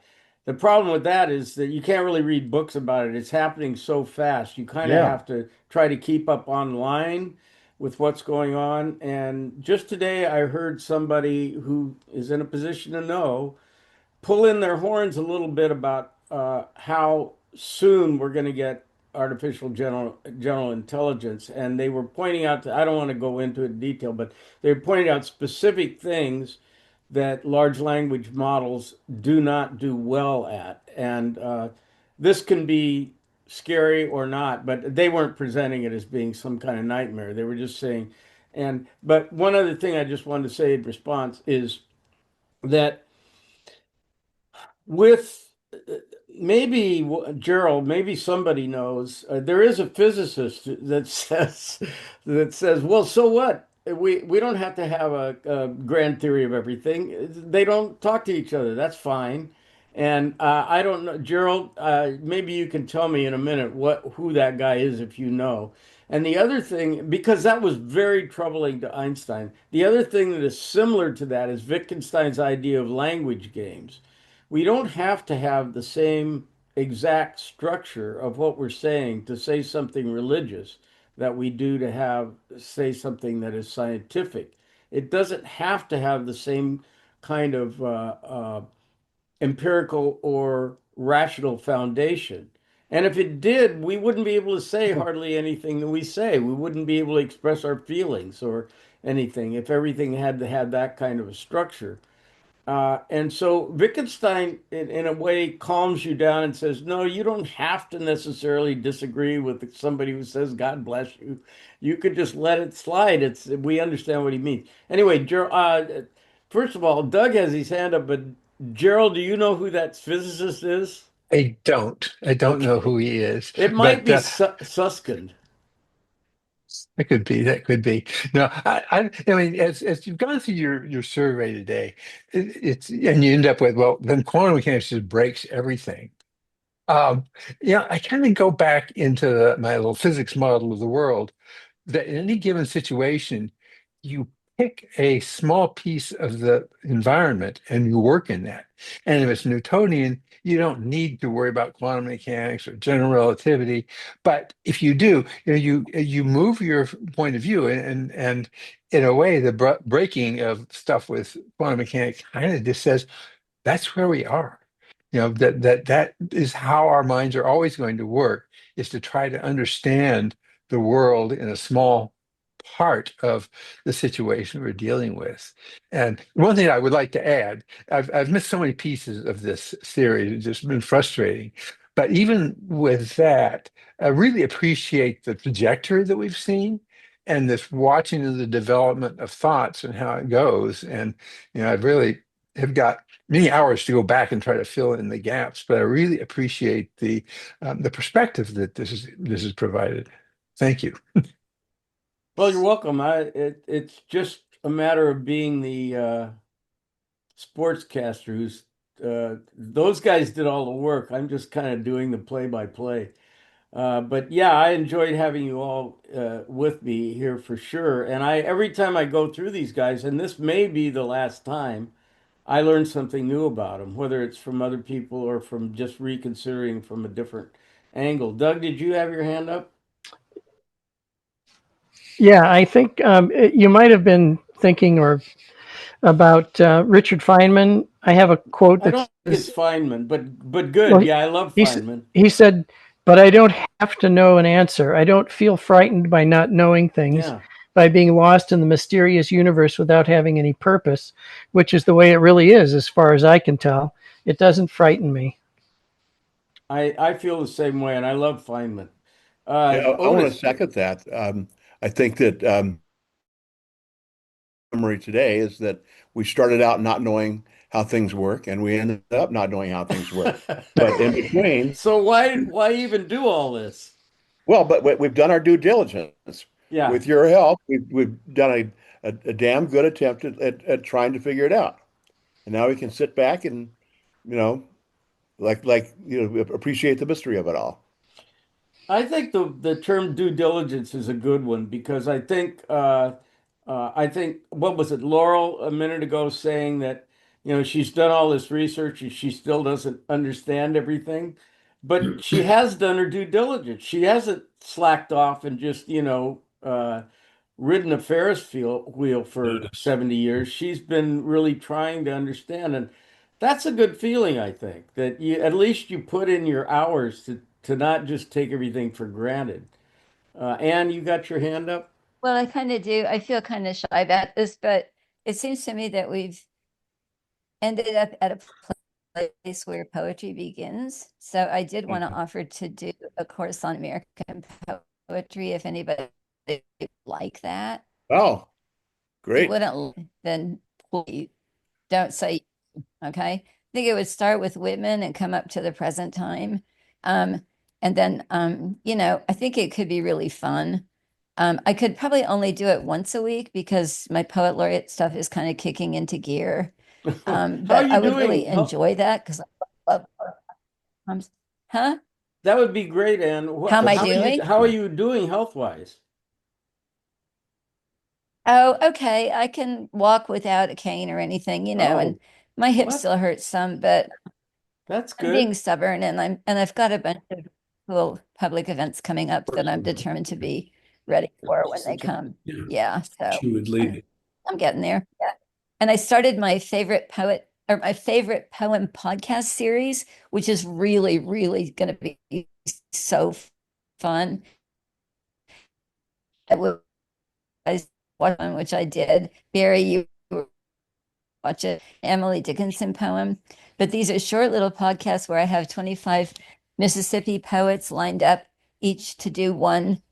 Speaker 1: The problem with that is that you can't really read books about it. It's happening so fast. You kind of
Speaker 6: Yeah.
Speaker 1: have to try to keep up online with what's going on. And just today, I heard somebody who is in a position to know pull in their horns a little bit about how soon we're going to get artificial general intelligence, and they were pointing out I don't want to go into it in detail, but they were pointing out specific things that large language models do not do well at, and this can be scary or not, but they weren't presenting it as being some kind of nightmare. They were just saying, but one other thing I just wanted to say in response is that with maybe Gerald, maybe somebody knows. There is a physicist that says, well, so what? We don't have to have a grand theory of everything. They don't talk to each other. That's fine. And I don't know, Gerald. Maybe you can tell me in a minute who that guy is if you know. And the other thing, because that was very troubling to Einstein, the other thing that is similar to that is Wittgenstein's idea of language games. We don't have to have the same exact structure of what we're saying to say something religious that we do to have say something that is scientific. It doesn't have to have the same kind of empirical or rational foundation. And if it did, we wouldn't be able to say hardly anything that we say. We wouldn't be able to express our feelings or anything if everything had to have that kind of a structure. And so Wittgenstein, in a way, calms you down and says, no, you don't have to necessarily disagree with somebody who says, God bless you. You could just let it slide. We understand what he means. Anyway, first of all, Doug has his hand up, but Gerald, do you know who that physicist is?
Speaker 7: I don't. I don't know
Speaker 1: Okay.
Speaker 7: who he is,
Speaker 1: It might
Speaker 7: but
Speaker 1: be Susskind.
Speaker 7: that could be. That could be. No, I mean, as you've gone through your survey today, it's and you end up with, well, then quantum mechanics just breaks everything. Yeah, I kind of go back into my little physics model of the world that in any given situation, you pick a small piece of the environment and you work in that. And if it's Newtonian, you don't need to worry about quantum mechanics or general relativity. But if you do, you move your point of view, and in a way, the breaking of stuff with quantum mechanics kind of just says that's where we are. That is how our minds are always going to work, is to try to understand the world in a small part of the situation we're dealing with. And one thing I would like to add, I've missed so many pieces of this series, it's just been frustrating. But even with that, I really appreciate the trajectory that we've seen and this watching of the development of thoughts and how it goes. And I've really have got many hours to go back and try to fill in the gaps, but I really appreciate the perspective that this is provided. Thank you.
Speaker 1: Well, you're welcome. It's just a matter of being the sportscaster who's those guys did all the work. I'm just kind of doing the play-by-play. But yeah, I enjoyed having you all with me here for sure. And every time I go through these guys, and this may be the last time, I learn something new about them, whether it's from other people or from just reconsidering from a different angle. Doug, did you have your hand up?
Speaker 8: Yeah, I think you might have been thinking or about Richard Feynman. I have a quote
Speaker 1: I
Speaker 8: that
Speaker 1: don't think it's
Speaker 8: says,
Speaker 1: Feynman, but good.
Speaker 8: well,
Speaker 1: Yeah, I love
Speaker 8: he,
Speaker 1: Feynman.
Speaker 8: he said, but I don't have to know an answer. I don't feel frightened by not knowing things,
Speaker 1: Yeah.
Speaker 8: by being lost in the mysterious universe without having any purpose, which is the way it really is, as far as I can tell. It doesn't frighten me.
Speaker 1: I feel the same way, and I love Feynman.
Speaker 9: Yeah, I want to
Speaker 1: Otis,
Speaker 9: second that. I think that memory today is that we started out not knowing how things work, and we ended up not knowing how things work. But in between,
Speaker 1: so why even do all this?
Speaker 9: well, but we've done our due diligence.
Speaker 1: Yeah,
Speaker 9: With your help, we've done a damn good attempt at trying to figure it out. And now we can sit back and, you know, appreciate the mystery of it all.
Speaker 1: I think the term due diligence is a good one because I think what was it, Laurel a minute ago saying that she's done all this research and she still doesn't understand everything, but she has done her due diligence. She hasn't slacked off and just ridden a wheel for 70 years. She's been really trying to understand, and that's a good feeling, I think, that you at least you put in your hours to not just take everything for granted. Anne, you got your hand up?
Speaker 3: Well, I kind of do. I feel kind of shy about this, but it seems to me that we've ended up at a place where poetry begins. So I did want to offer to do a course on American poetry if anybody would like that.
Speaker 9: Oh,
Speaker 3: If you
Speaker 9: great.
Speaker 3: wouldn't, then please don't say, okay? I think it would start with Whitman and come up to the present time. And then, I think it could be really fun. I could probably only do it once a week because my poet laureate stuff is kind of kicking into gear.
Speaker 1: How are
Speaker 3: But
Speaker 1: you
Speaker 3: I would
Speaker 1: doing?
Speaker 3: really enjoy that because I love poems. Huh?
Speaker 1: That would be great, Anne.
Speaker 3: How am I doing?
Speaker 1: How are you doing health-wise?
Speaker 3: Oh, okay. I can walk without a cane or anything, and my hip
Speaker 1: what?
Speaker 3: still hurts some, but
Speaker 1: That's
Speaker 3: I'm being
Speaker 1: good.
Speaker 3: stubborn and I've got a bunch of cool public events coming up that I'm determined to be ready for when they come. Yeah, so
Speaker 10: She would lead it.
Speaker 3: I'm getting there. Yeah. And I started my favorite poem podcast series, which is really, really going to be so fun. I will watch one, which I did. Barry, you watch it, Emily Dickinson poem. But these are short little podcasts where I have 25 Mississippi poets lined up, each to do one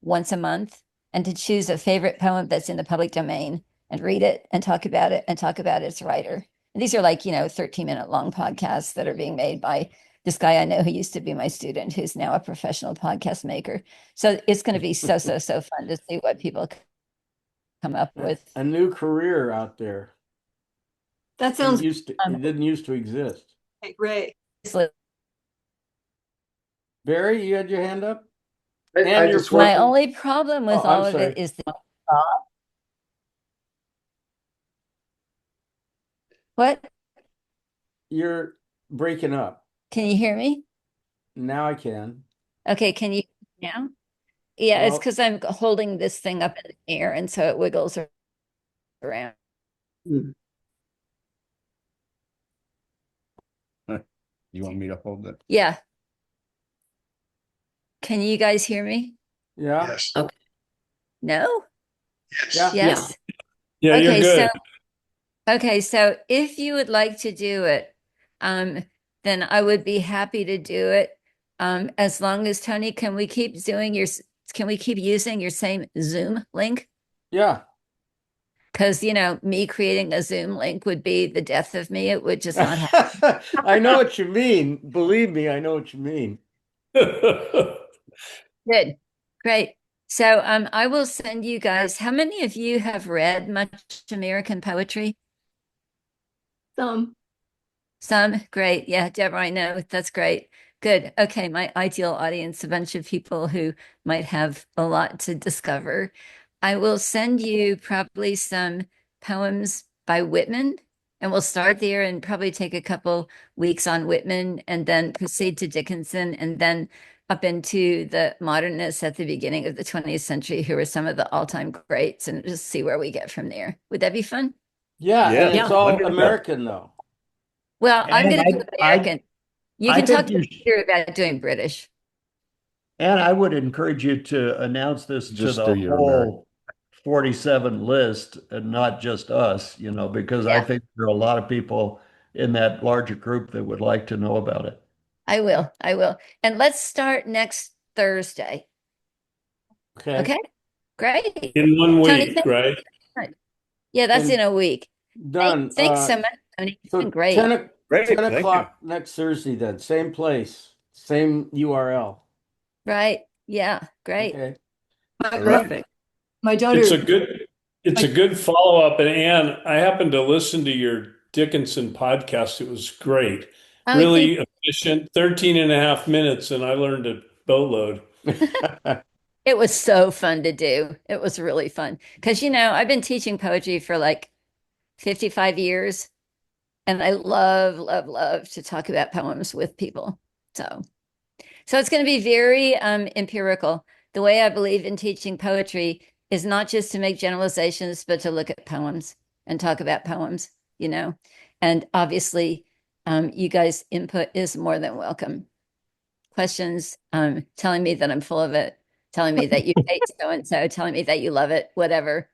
Speaker 3: once a month, and to choose a favorite poem that's in the public domain and read it and talk about it and talk about its writer. And these are like, 13-minute long podcasts that are being made by this guy I know who used to be my student, who's now a professional podcast maker. So it's going to be so fun to see what people come up with.
Speaker 1: A new career out there.
Speaker 4: That sounds
Speaker 1: It didn't used to exist.
Speaker 4: great.
Speaker 1: Barry, you had your hand up?
Speaker 10: I
Speaker 1: And your
Speaker 10: just
Speaker 3: My
Speaker 1: question?
Speaker 3: only problem with
Speaker 1: Oh, I'm
Speaker 3: all of
Speaker 1: sorry.
Speaker 3: it is the what?
Speaker 1: You're breaking up.
Speaker 3: Can you hear me?
Speaker 1: Now I can.
Speaker 3: Okay, can you now? Yeah, it's
Speaker 1: Well-
Speaker 3: because I'm holding this thing up in the air and so it wiggles around.
Speaker 2: You want me to hold it?
Speaker 3: Yeah. Can you guys hear me?
Speaker 1: Yeah.
Speaker 10: Yes.
Speaker 3: No?
Speaker 1: Yeah.
Speaker 3: Yes.
Speaker 11: Yeah, you're
Speaker 3: Okay,
Speaker 11: good.
Speaker 3: so if you would like to do it, then I would be happy to do it. As long as Tony, can we keep using your same Zoom link?
Speaker 1: Yeah.
Speaker 3: Because me creating a Zoom link would be the death of me. It would just not happen.
Speaker 1: I know what you mean. Believe me, I know what you mean.
Speaker 3: Good. Great. So I will send you guys. How many of you have read much American poetry?
Speaker 4: Some.
Speaker 3: Some? Great. Yeah, Deborah, I know. That's great. Good. Okay, my ideal audience, a bunch of people who might have a lot to discover. I will send you probably some poems by Whitman, and we'll start there and probably take a couple weeks on Whitman and then proceed to Dickinson and then up into the modernists at the beginning of the 20th century, who are some of the all-time greats, and just see where we get from there. Would that be fun?
Speaker 1: Yeah,
Speaker 9: Yeah.
Speaker 1: and it's all
Speaker 9: Wonderful.
Speaker 1: American though.
Speaker 3: Well, I'm
Speaker 6: And
Speaker 3: going to do
Speaker 6: I-
Speaker 3: American. You
Speaker 6: I
Speaker 3: can talk
Speaker 6: think
Speaker 3: to
Speaker 6: you
Speaker 3: Peter about doing British.
Speaker 6: And I would encourage you to announce this to
Speaker 2: Just
Speaker 6: the
Speaker 2: do your
Speaker 6: whole 47 list and not just us, because I
Speaker 3: Yeah.
Speaker 6: think there are a lot of people in that larger group that would like to know about it.
Speaker 3: I will. And let's start next Thursday.
Speaker 1: Okay.
Speaker 3: Okay? Great.
Speaker 11: In 1
Speaker 3: Tony,
Speaker 11: week,
Speaker 3: thank-
Speaker 11: right?
Speaker 3: Yeah, that's
Speaker 1: And-
Speaker 3: in a week.
Speaker 1: Done.
Speaker 3: Thanks so much, Tony. It's
Speaker 1: So
Speaker 3: been great.
Speaker 1: 10
Speaker 9: Great,
Speaker 1: 10
Speaker 9: thank you.
Speaker 1: o'clock next Thursday then. Same place, same URL.
Speaker 3: Right. Yeah, great.
Speaker 1: Okay.
Speaker 4: Perfect. My daughter.
Speaker 11: It's a good follow-up. And Anne, I happened to listen to your Dickinson podcast. It was great.
Speaker 3: Oh,
Speaker 11: Really efficient, 13 and a half minutes, and I learned a boatload.
Speaker 3: It was so fun to do. It was really fun. Because, I've been teaching poetry for like 55 years. And I love to talk about poems with people. So it's going to be very empirical. The way I believe in teaching poetry is not just to make generalizations, but to look at poems and talk about poems, And obviously, you guys' input is more than welcome. Questions, telling me that I'm full of it, telling me that you hate so-and-so, telling me that you love it, whatever,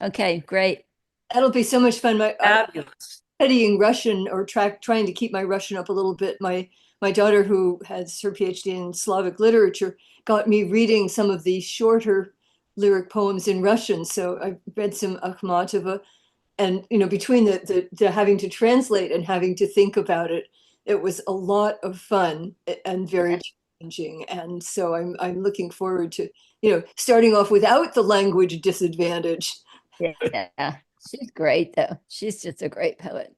Speaker 3: Okay, great.
Speaker 4: That'll be so much fun.
Speaker 1: Fabulous.
Speaker 4: Studying Russian or trying to keep my Russian up a little bit. My daughter, who has her PhD in Slavic literature, got me reading some of the shorter lyric poems in Russian. So I read some Akhmatova, and between the having to translate and having to think about it, it was a lot of fun and very challenging. And so I'm looking forward to starting off without the language disadvantage.
Speaker 3: Yeah. She's great, though. She's just a great poet.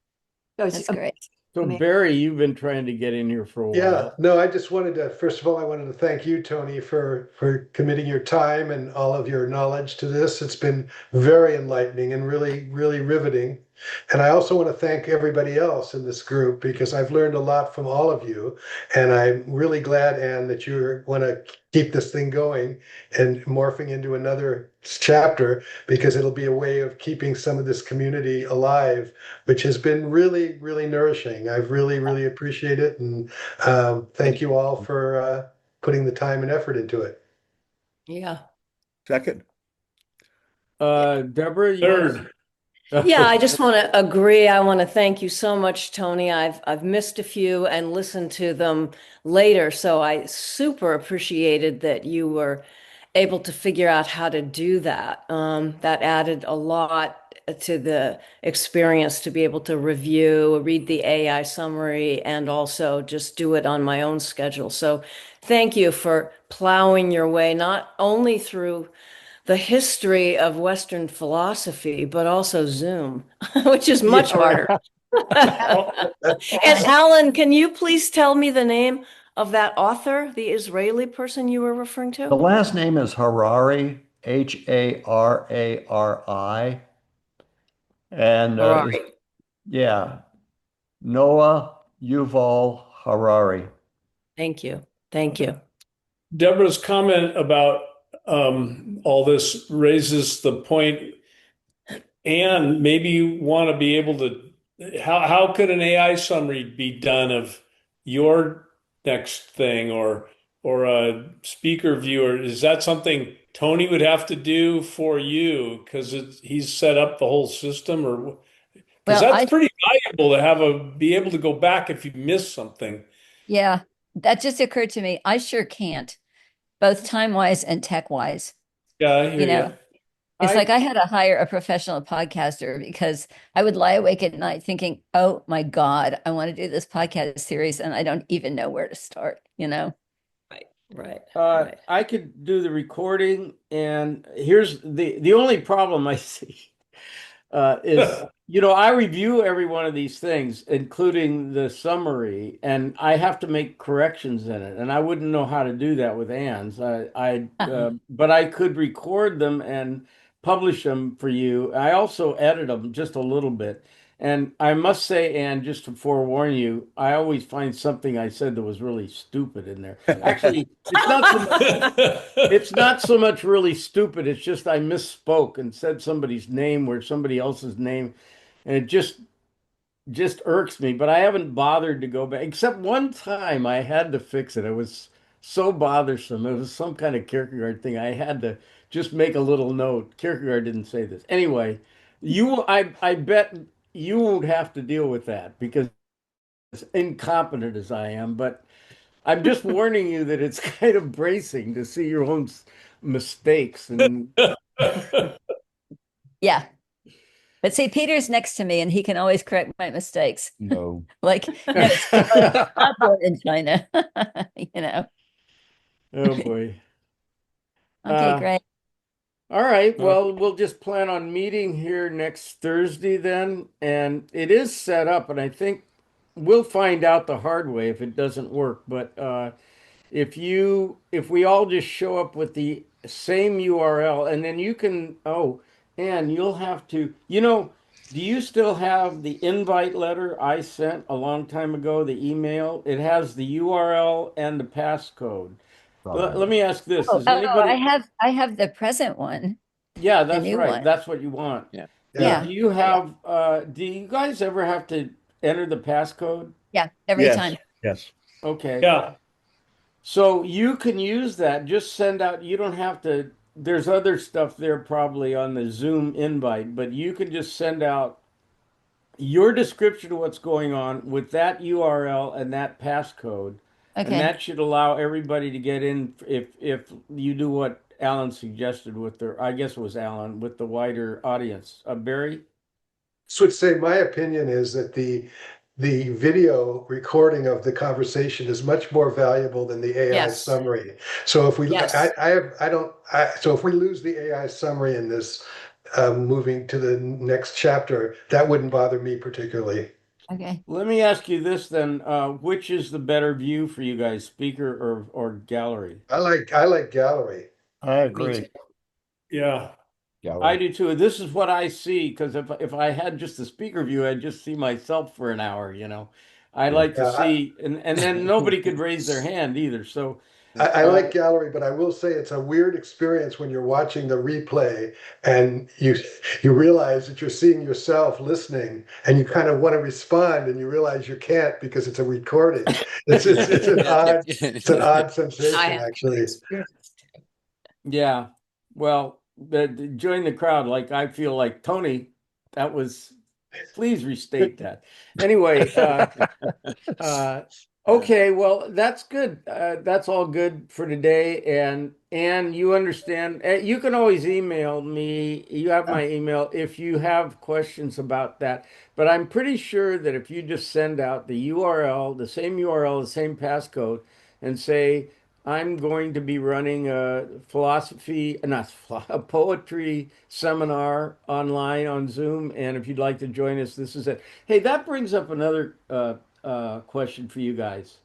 Speaker 3: That's great.
Speaker 1: So Barry, you've been trying to get in here for a while.
Speaker 10: Yeah, no, I just wanted to, first of all, I wanted to thank you, Tony, for committing your time and all of your knowledge to this. It's been very enlightening and really, really riveting. And I also want to thank everybody else in this group, because I've learned a lot from all of you. And I'm really glad, Anne, that you want to keep this thing going and morphing into another chapter, because it'll be a way of keeping some of this community alive, which has been really, really nourishing. I've really, really appreciate it. And thank you all for putting the time and effort into it.
Speaker 4: Yeah.
Speaker 9: Second.
Speaker 1: Deborah, you
Speaker 11: Third.
Speaker 12: Yeah, I just want to agree. I want to thank you so much, Tony. I've missed a few and listened to them later, so I super appreciated that you were able to figure out how to do that. That added a lot to the experience to be able to review, read the AI summary, and also just do it on my own schedule. So thank you for plowing your way not only through the history of Western philosophy, but also Zoom, which is much harder. And Alan, can you please tell me the name of that author, the Israeli person you were referring
Speaker 6: The
Speaker 12: to?
Speaker 6: last name is Harari, Harari. And
Speaker 12: Harari.
Speaker 6: yeah, Noah Yuval Harari.
Speaker 12: Thank you. Thank you.
Speaker 11: Deborah's comment about all this raises the point, and maybe you want to be able to, how could an AI summary be done of your next thing, or a speaker viewer? Is that something Tony would have to do for you because he's set up the whole system, or because
Speaker 3: Well,
Speaker 11: that's pretty valuable to have be able to go back if you miss something.
Speaker 3: yeah, that just occurred to me. I sure can't, both time-wise and tech-wise.
Speaker 11: Yeah, I hear
Speaker 3: You know,
Speaker 11: you.
Speaker 3: it's like I had to hire a professional podcaster because I would lie awake at night thinking, oh my God, I want to do this podcast series and I don't even know where to start, you know?
Speaker 12: Right.
Speaker 1: I could do the recording, and here's the only problem I see is, I review every one of these things, including the summary, and I have to make corrections in it, and I wouldn't know how to do that with Ann's. But I could record them and publish them for you. I also edit them just a little bit. And I must say, Ann, just to forewarn you, I always find something I said that was really stupid in there. Actually, it's not so much really stupid. It's just I misspoke and said somebody's name where somebody else's name, and it just irks me. But I haven't bothered to go back, except one time I had to fix it. It was so bothersome. It was some kind of Kierkegaard thing. I had to just make a little note. Kierkegaard didn't say this. Anyway, I bet you won't have to deal with that because as incompetent as I am, but I'm just warning you that it's kind of bracing to see your own mistakes. And
Speaker 3: Yeah. But see, Peter's next to me and he can always correct my mistakes.
Speaker 2: No.
Speaker 3: Like, no, not born in China, you know?
Speaker 1: oh boy.
Speaker 3: Okay, great.
Speaker 1: All right. Well, we'll just plan on meeting here next Thursday then. And it is set up, and I think we'll find out the hard way if it doesn't work. But if we all just show up with the same URL, and then you can, and you'll have to, do you still have the invite letter I sent a long time ago, the email? It has the URL and the passcode. Let me ask this. Does anybody...
Speaker 3: I have the present one.
Speaker 1: Yeah, that's
Speaker 3: new
Speaker 1: right.
Speaker 3: one.
Speaker 1: That's what you want.
Speaker 5: Yeah.
Speaker 3: Yeah.
Speaker 1: Do you have, do you guys ever have to enter the passcode?
Speaker 3: Yeah, every
Speaker 9: Yes.
Speaker 3: time.
Speaker 9: Yes.
Speaker 1: Okay.
Speaker 11: Yeah.
Speaker 1: So you can use that. Just send out, you don't have to, there's other stuff there probably on the Zoom invite, but you can just send out your description of what's going on with that URL and that passcode. And
Speaker 3: Okay.
Speaker 1: that should allow everybody to get in if you do what Alan suggested with I guess it was Alan, with the wider audience. Barry?
Speaker 10: So I'd say my opinion is that the video recording of the conversation is much more valuable than the AI
Speaker 12: Yes.
Speaker 10: summary. So if we,
Speaker 12: Yes.
Speaker 10: so if we lose the AI summary in this, moving to the next chapter, that wouldn't bother me particularly.
Speaker 3: Okay.
Speaker 1: Let me ask you this then. Which is the better view for you guys, speaker or gallery?
Speaker 10: I like gallery.
Speaker 6: I agree.
Speaker 11: Yeah.
Speaker 1: I do too. This is what I see, because if I had just the speaker view, I'd just see myself for an hour, I like to
Speaker 10: Yeah,
Speaker 1: see, and then nobody could raise their hand either. So
Speaker 10: I like gallery, but I will say it's a weird experience when you're watching the replay and you realize that you're seeing yourself listening and you kind of want to respond and you realize you can't because it's a recording. It's an odd sensation, actually.
Speaker 1: yeah, well, join the crowd. Like I feel like Tony, that was. Please restate that. Anyway, okay, well, that's good. That's all good for today. And you understand, you can always email me. You have my email if you have questions about that. But I'm pretty sure that if you just send out the URL, the same URL, the same passcode, and say, I'm going to be running a a poetry seminar online on Zoom. And if you'd like to join us, this is it. Hey, that brings up another question for you guys.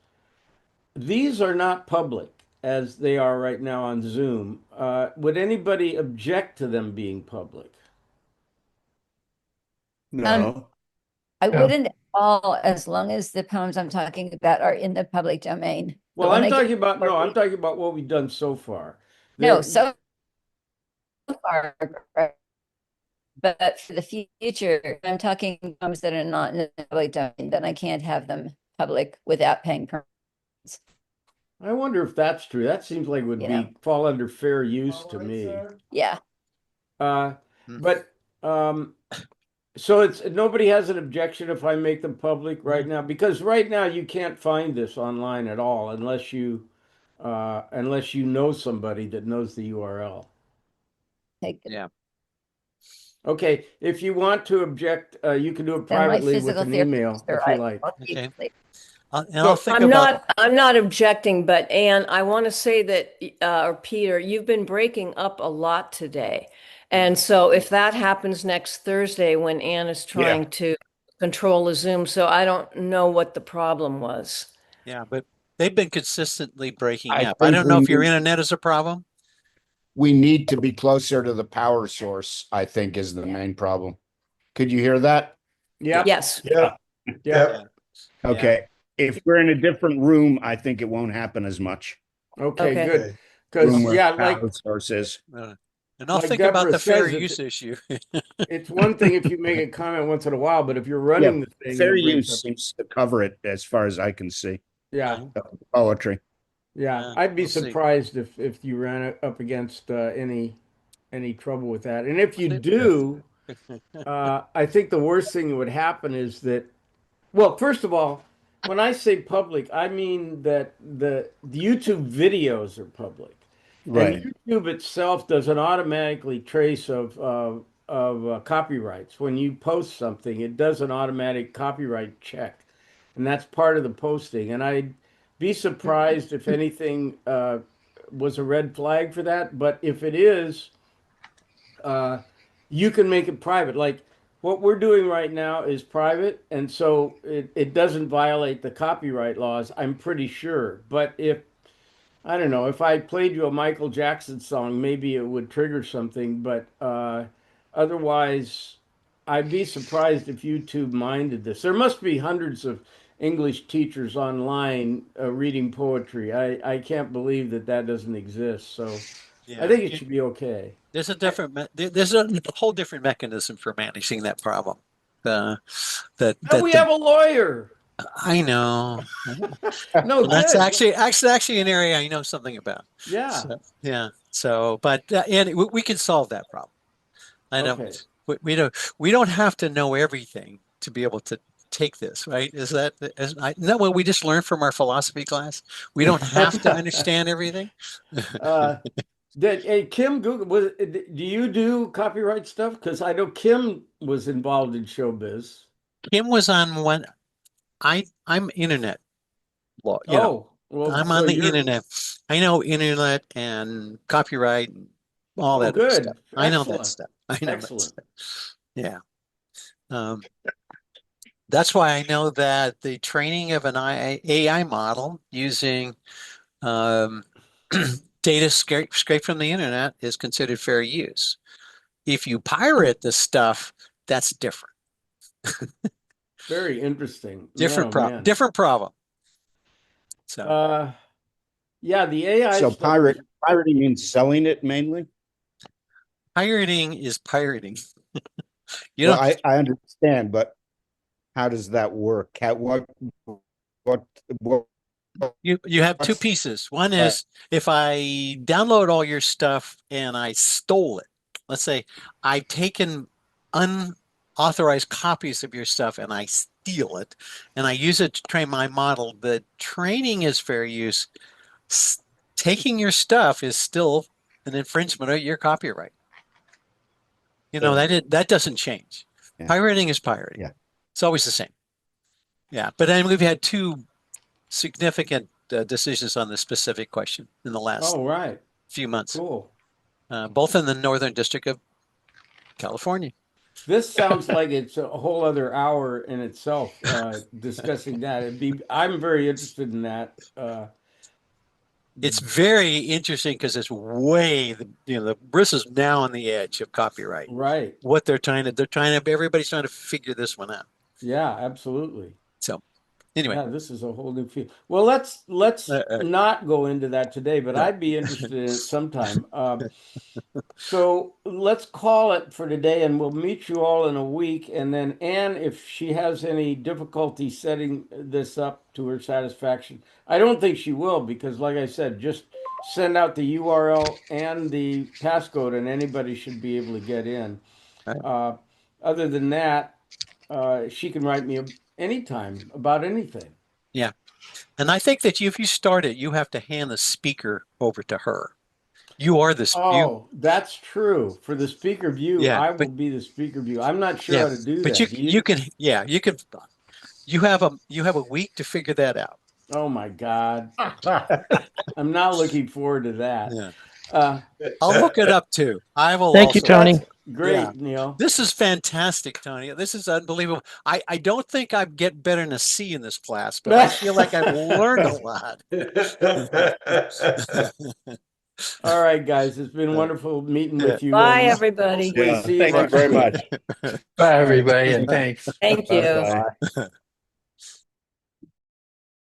Speaker 1: These are not public as they are right now on Zoom. Would anybody object to them being public?
Speaker 9: No.
Speaker 3: I
Speaker 7: Yeah.
Speaker 3: wouldn't at all, as long as the poems I'm talking about are in the public domain. But
Speaker 1: Well,
Speaker 3: when
Speaker 1: I'm
Speaker 3: I get
Speaker 1: talking about, no,
Speaker 3: more
Speaker 1: I'm talking about what we've done so far.
Speaker 3: No,
Speaker 1: There-
Speaker 3: so far, right. But for the future, I'm talking poems that are not in the public domain, then I can't have them public without paying permits.
Speaker 1: I wonder if that's true. That seems like it would
Speaker 3: You
Speaker 1: be
Speaker 3: know.
Speaker 1: fall under fair use to me.
Speaker 3: Yeah.
Speaker 1: But so it's nobody has an objection if I make them public right now, because right now you can't find this online at all unless you know somebody that knows the URL.
Speaker 3: Take it.
Speaker 5: Yeah.
Speaker 1: Okay, if you want to object, you can do it
Speaker 3: Then my
Speaker 1: privately with
Speaker 3: physical
Speaker 1: an
Speaker 3: therapist
Speaker 1: email
Speaker 3: or
Speaker 1: if you like.
Speaker 3: I'll keep
Speaker 5: Okay.
Speaker 3: it later.
Speaker 5: And I'll think
Speaker 12: I'm
Speaker 5: about.
Speaker 12: I'm not objecting, but Anne, I want to say that, or Peter, you've been breaking up a lot today. And so if that happens next Thursday when Anne is trying to control the Zoom, so I don't know what the problem was.
Speaker 5: Yeah, but they've been consistently breaking
Speaker 2: I
Speaker 5: up. I
Speaker 2: think
Speaker 5: don't know
Speaker 2: we
Speaker 5: if your
Speaker 2: need-
Speaker 5: internet is a problem.
Speaker 2: We need to be closer to the power source, I think, is the main problem. Could you hear that?
Speaker 1: Yeah.
Speaker 12: Yes.
Speaker 10: Yeah.
Speaker 1: Yeah.
Speaker 2: Okay. If we're in a different room, I think it won't happen as much.
Speaker 1: Okay,
Speaker 12: Okay.
Speaker 1: good.
Speaker 2: Room
Speaker 1: Because
Speaker 2: where
Speaker 1: yeah,
Speaker 2: the
Speaker 1: like
Speaker 2: power source is.
Speaker 5: And I'll
Speaker 1: Like
Speaker 5: think about
Speaker 1: Deborah
Speaker 5: the fair
Speaker 1: says,
Speaker 5: use issue.
Speaker 1: it's one thing if you make a comment once in a while, but if you're running the thing,
Speaker 2: Fair
Speaker 1: it brings
Speaker 2: use
Speaker 1: up-
Speaker 2: seems to cover it as far as I can see.
Speaker 1: yeah.
Speaker 2: Poetry.
Speaker 1: Yeah, I'd be
Speaker 5: we'll see.
Speaker 1: surprised if you ran it up against any trouble with that. And if you do, I think the worst thing that would happen is that, well, first of all, when I say public, I mean that the YouTube videos are public.
Speaker 2: Right.
Speaker 1: And YouTube itself doesn't automatically trace of copyrights. When you post something, it does an automatic copyright check, and that's part of the posting. And I'd be surprised if anything was a red flag for that. But if it is, you can make it private. Like what we're doing right now is private, and so it doesn't violate the copyright laws, I'm pretty sure. But if I don't know, if I played you a Michael Jackson song, maybe it would trigger something, but otherwise, I'd be surprised if YouTube minded this. There must be hundreds of English teachers online reading poetry. I can't believe that doesn't exist. So I think it should be okay.
Speaker 5: There's a different, there's a whole different mechanism for managing that problem.
Speaker 1: And we have a lawyer.
Speaker 5: I know.
Speaker 1: No,
Speaker 5: That's
Speaker 1: good.
Speaker 5: actually an area I know something about.
Speaker 1: Yeah.
Speaker 5: So, yeah. So, but and we can solve that problem. I know
Speaker 1: Okay.
Speaker 5: we don't have to know everything to be able to take this, right? Isn't that what we just learned from our philosophy class? We don't have to understand everything.
Speaker 1: Kim Google, do you do copyright stuff? Because I know Kim was involved in showbiz.
Speaker 5: Kim was on one. I'm internet law. You know,
Speaker 1: well,
Speaker 5: I'm
Speaker 1: so
Speaker 5: on the
Speaker 1: you're-
Speaker 5: internet. I know internet and copyright and all that other
Speaker 1: good.
Speaker 5: stuff. I know that
Speaker 1: Excellent.
Speaker 5: stuff. I know that
Speaker 1: Excellent.
Speaker 5: stuff. Yeah. That's why I know that the training of an AI model using data scraped from the internet is considered fair use. If you pirate the stuff, that's different.
Speaker 1: Very interesting.
Speaker 5: Different
Speaker 1: Oh,
Speaker 5: problem.
Speaker 1: man.
Speaker 5: Different problem. So
Speaker 1: yeah, the AI.
Speaker 2: So
Speaker 1: stuff-
Speaker 2: pirating means selling it mainly?
Speaker 5: pirating is pirating. You
Speaker 2: Well,
Speaker 5: know,
Speaker 2: I understand, but how does that work? What
Speaker 5: you have two pieces. One is if I download all your stuff and I stole it, let's say I've taken unauthorized copies of your stuff and I steal it and I use it to train my model. The training is fair use. Taking your stuff is still an infringement of your copyright. That doesn't change.
Speaker 2: Yeah.
Speaker 5: Pirating is pirating.
Speaker 2: Yeah.
Speaker 5: It's always the same. Yeah, but then we've had two significant decisions on this specific question in the last
Speaker 1: Oh, right.
Speaker 5: few months,
Speaker 1: Cool.
Speaker 5: both in the Northern District of California.
Speaker 1: This sounds like it's a whole other hour in itself, discussing that. I'm very interested in that.
Speaker 5: It's very interesting because it's the Briss is now on the edge of copyright.
Speaker 1: Right.
Speaker 5: What everybody's trying to figure this one out.
Speaker 1: Yeah, absolutely.
Speaker 5: So anyway,
Speaker 1: Yeah, this is a whole new field. Well, let's not go into that today, but I'd be interested in it sometime. So let's call it for today, and we'll meet you all in a week. And then Anne, if she has any difficulty setting this up to her satisfaction, I don't think she will, because like I said, just send out the URL and the passcode, and anybody should be able to get in. Other than that, she can write me anytime about anything.
Speaker 5: yeah. And I think that if you start it, you have to hand the speaker over to her. You are the
Speaker 1: Oh, that's true. For the speaker view,
Speaker 5: Yeah,
Speaker 1: I
Speaker 5: but-
Speaker 1: will be the speaker view. I'm not sure
Speaker 5: Yeah,
Speaker 1: how to do
Speaker 5: but
Speaker 1: that.
Speaker 5: you have a week to figure that out.
Speaker 1: Oh my God. I'm not looking forward to that.
Speaker 5: Yeah. I'll look it up too. I will.
Speaker 8: Thank you,
Speaker 5: also-
Speaker 8: Tony.
Speaker 1: Great,
Speaker 5: Yeah.
Speaker 1: Neil.
Speaker 5: This is fantastic, Tony. This is unbelievable. I don't think I'd get better than a C in this class, but I feel like I've learned a lot.
Speaker 1: All right, guys. It's been wonderful meeting with you.
Speaker 12: Bye,
Speaker 1: and
Speaker 12: everybody.
Speaker 1: hopefully
Speaker 9: Yeah,
Speaker 1: see
Speaker 9: thank you
Speaker 1: next
Speaker 9: very
Speaker 1: week.
Speaker 9: much.
Speaker 7: Bye, everybody, and thanks.
Speaker 12: Thank you.
Speaker 9: Bye.